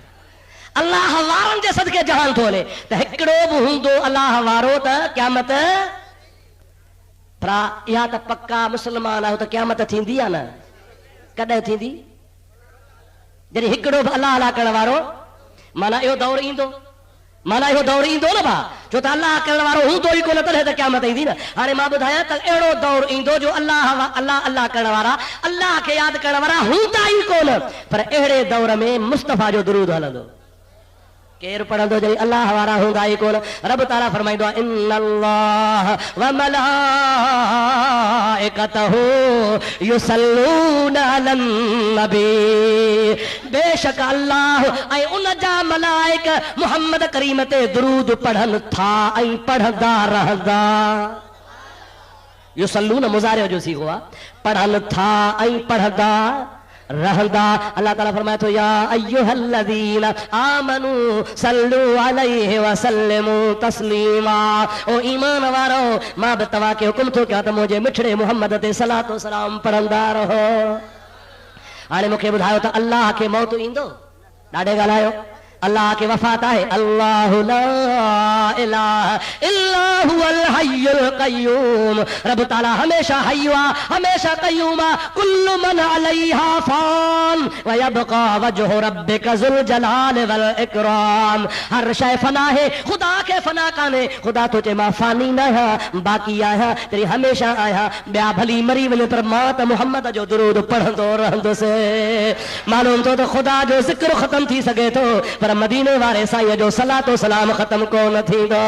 अल्लाह वारनि जे सदके जहान थो हले त हिकिड़ो बि हूंदो अल्लाह वारो त क़यामत, पर इहा त पक्का मुस्लमान आहियो त क़यामत थींदी आहे न? कॾहिं थींदी? जॾहिं हिकिड़ो बि अल्लाह अल्लाह करण वारो, माना इहो दौर ईंदो, माना इहो दौर ईंदो न भा, छो त अल्लाह करण वारो हूंदो ई कोन, तॾहिं त क़यामत ईंदी न। हाणे मां ॿुधायां त अहिड़ो दौर ईंदो जो अल्लाह अल्लाह अल्लाह करण वारा, अल्लाह खे यादि करण वारा हूंदा ई कोन, पर अहिड़े दौर में मुस्तफ़ा जो दुरूद हलंदो। केरु पढ़ंदो जॾहिं अल्लाह वारा हूंदा ई कोन? रब ताला फरमाईंदो आहे इन्नल्लाह व मलाइकतहू युसल्लूना अलन नबी। बेशक अल्लाह ऐं उन जा मलाइक मुहम्मद करीम ते दुरूद पढ़नि था ऐं पढ़ंदा रहंदा। युसल्लून मुज़ारिअ जो सीगो आहे, पढ़नि था ऐं पढ़ंदा रहंदा। अल्लाह ताला फरमाए थो या अय्युहल्लज़ीना आमनू सल्लू अलैहि व सल्लिमू तस्लीमा। ओ ईमान वारो, मां बि तव्हांखे हुकुम थो कयां त मुंहिंजे मिठड़े मुहम्मद ते सलातो सलाम पढ़ंदा रहो। हाणे मूंखे ॿुधायो त अल्लाह खे मौत ईंदो? ॾाढे ॻाल्हायो। अल्लाह के वफात है, अल्लाहु ला इलाहा इल्ला हुवल हय्युल क़य्यूम। रब ताला हमेशा हय्युआ, हमेशा क़य्यूमा। कुल्लु मन अलैहा फान व यबका वजहु रब्बिका ज़ुल जलाल वल इकराम। हर शय फना है, खुदा के फना काने। खुदा तो चे मां फानी न आहियां, बाक़ी आहियां, तेरी हमेशा आहियां। ॿिया भली मरी वञे पर मां त मुहम्मद जो दुरूद पढ़ंदो रहंदुसि। मालूम तो त खुदा जो ज़िक्र ख़त्म थी सघे थो, पर मदीने वारे साईं जो सलातो सलाम ख़त्म कोन थींदो।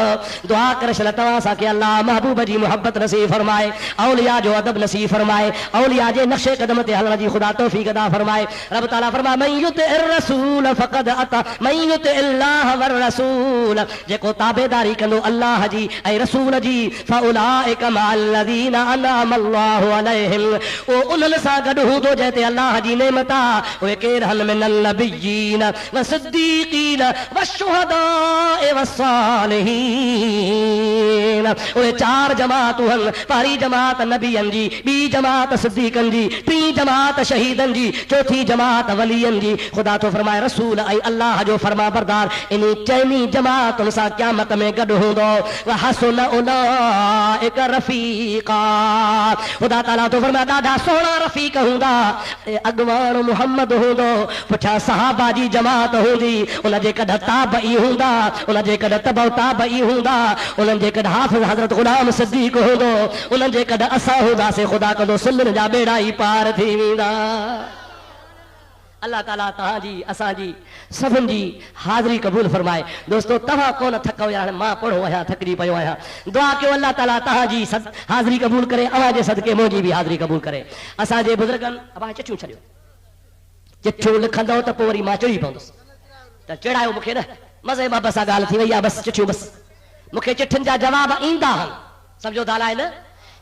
दुआ करे छॾ तव्हां सां कि अल्लाह महबूब जी मोहब्बत नसीब फरमाए, औलिया जो अदब नसीब फरमाए, औलिया जे नक्शे कदम ते हलण जी खुदा तौफीक अता फरमाए। रब ताला फरमाए मन युतिइर रसूल फक़द अता मन युतिइल्लाह वर रसूल। जेको ताबेदारी कंदो अल्लाह जी ऐं रसूल जी, फउलाइका मअल्लज़ीना अनअमल्लाहु अलैहिम। ओ उन्हनि सां गॾु हूंदो जंहिं ते अल्लाह जी नेमत आहे। उहे केरु हन मिनल नबिय्यीन व सिद्दीक़ वस्सिद्दीकीन वश्शुहदाए वस्सालिहीन। ओए चार जमातूं हन, पहली जमात नबियन जी, बी जमात सिद्दीकन जी, टी जमात शहीदन जी, चौथी जमात वलियन जी। खुदा तो फरमाए रसूल ऐं अल्लाह जो फरमा बरदार इन चइनी जमातुनि सां क़यामत में गॾु हूंदो। वहसुन उलाइक रफ़ीक़ा। खुदा ताला तो फरमाए ॾाढा सुहिणा रफ़ीक हूंदा। अॻवान मुहम्मद हूंदो, पुठियां सहाबा जी जमात हूंदी, उन जे कॾहिं ताबई हूंदा, उन जे कॾहिं तबउ ताबई हूंदा, उन्हनि जे कॾहिं हाफ़िज़ हज़रत ग़ुलाम सिद्दीक़ हूंदो, उन्हनि जे कॾहिं असां हूंदासीं। ख़ुदा कंदो सिंधनि जा बेड़ा ई पार थी वेंदा। अल्लाह ताला तव्हांजी असांजी सभिनि जी हाज़िरी क़बूल फरमाए। दोस्तो तव्हां कोन थको यार, मां पढ़ो आहियां, थकिजी पियो आहियां। दुआ कयो अल्लाह ताला तव्हांजी हाज़िरी क़बूल करे, अव्हांजे सदके मुंहिंजी बि हाज़िरी क़बूल करे। असांजे बुज़ुर्गनि अव्हां चिठियूं छॾियो, चिठियूं लिखंदव त पोइ वरी मां चढ़ी पवंदुसि, त चिड़ायो मूंखे न, मज़े मां बस ॻाल्हि थी वई आहे, बसि चिठियूं बसि। मूंखे चिठियुनि जा जवाब ईंदा आहिनि, सम्झो था न,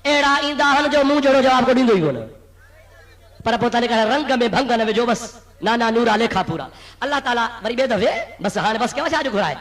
अहिड़ा ईंदा आहिनि जो मूं जहिड़ो जवाब को ॾींदो ई कोन, पर पोइ तव्हां रंग में भंग न विझो, बसि नाना नूरा लेखा पूरा। अल्लाह ताला वरी ॿिए दफ़े बसि हाणे बसि कयो छा घुराए,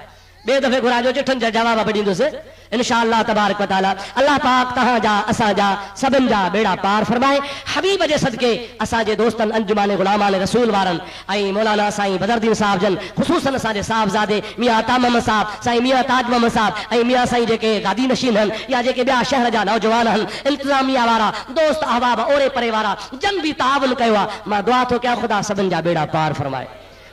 ॿिए दफ़े घुराइजो, चिठियुनि जा जवाब बि ॾींदुसि इंशाअल्लाह तबारक व तआला। अल्लाह पाक तव्हांजा असांजा सभिनि जा बेड़ा पार फरमाए। हबीब जे सदके असांजे दोस्तनि अंजुमान ग़ुलामान रसूल वारनि ऐं मौलाना साईं बदरुद्दीन साहब जन, ख़ुसूसन असांजे साहिबज़ादे मियां अता मोहम्मद साहब, साईं मियां ताज मोहम्मद साहब ऐं मियां साईं जेके गादी नशीन आहिनि या जेके ॿिया शहर जा नौजवान आहिनि, इंतज़ामिया वारा, दोस्त अहबाब ओरे परे वारा जन बि ताउन कयो आहे। मां दुआ थो कयां ख़ुदा सभिनि जा बेड़ा पार फरमाए,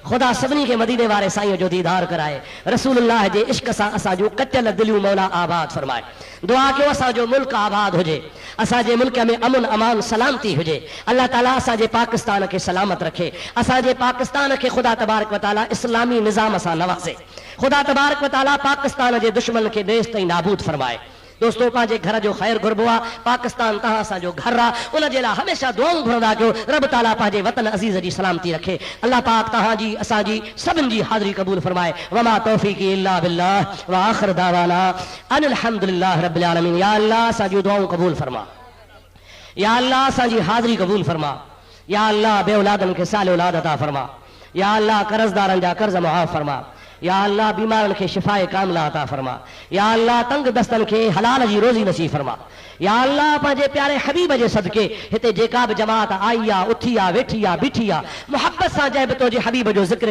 खुदा सभिनी खे मदीने वारे साईं जो दीदार कराए, रसूलुल्लाह जे इश्क सां असांजो कटियल दिलियूं मौला आबाद फरमाए। दुआ कयो असांजो मुल्क आबाद हुजे, असांजे मुल्क में अमन अमान सलामती हुजे। अल्लाह ताला असांजे पाकिस्तान खे सलामत रखे, असांजे पाकिस्तान खे ख़ुदा तबारक व तआला इस्लामी निज़ाम सां नवाज़े। ख़ुदा तबारक व तआला पाकिस्तान जे दुश्मन खे देश ताईं नाबूद फरमाए। दोस्तों पंहिंजे घर जो ख़ैर घुरबो आहे, पाकिस्तान तव्हां असांजो घर आहे, उन जे लाइ हमेशह दुआऊं घुरंदा कयो, रब ताला पंहिंजे वतन अज़ीज़ जी सलामती रखे। अल्लाह पाक तव्हांजी असांजी सभिनि जी हाज़िरी क़बूल फरमाए। वमा तौफ़ीक़ी इल्ला बिल्लाह व आख़िर दावाना अनिल हम्दुलिल्लाह रब्बिल आलमीन। या अल्लाह असांजी दुआऊं क़बूल फरमा, या अल्लाह असांजी हाज़िरी क़बूल फरमा, या अल्लाह बे औलादनि खे साल औलाद अता फरमा, या अल्लाह कर्ज़दारनि जा कर्ज़ मुआफ़ फरमा, या अल्लाह बीमारनि खे शिफ़ाए कामिला अता फरमा, या अल्लाह तंग दस्तनि खे हलाल जी रोज़ी नसीब फरमा। या अल्लाह पंहिंजे प्यारे हबीब जे सदके हिते जेका बि जमात आई आहे, उथी आहे, वेठी आहे, बीठी आहे, मुहब्बत सां जंहिं बि तुंहिंजे हबीब जो ज़िक्र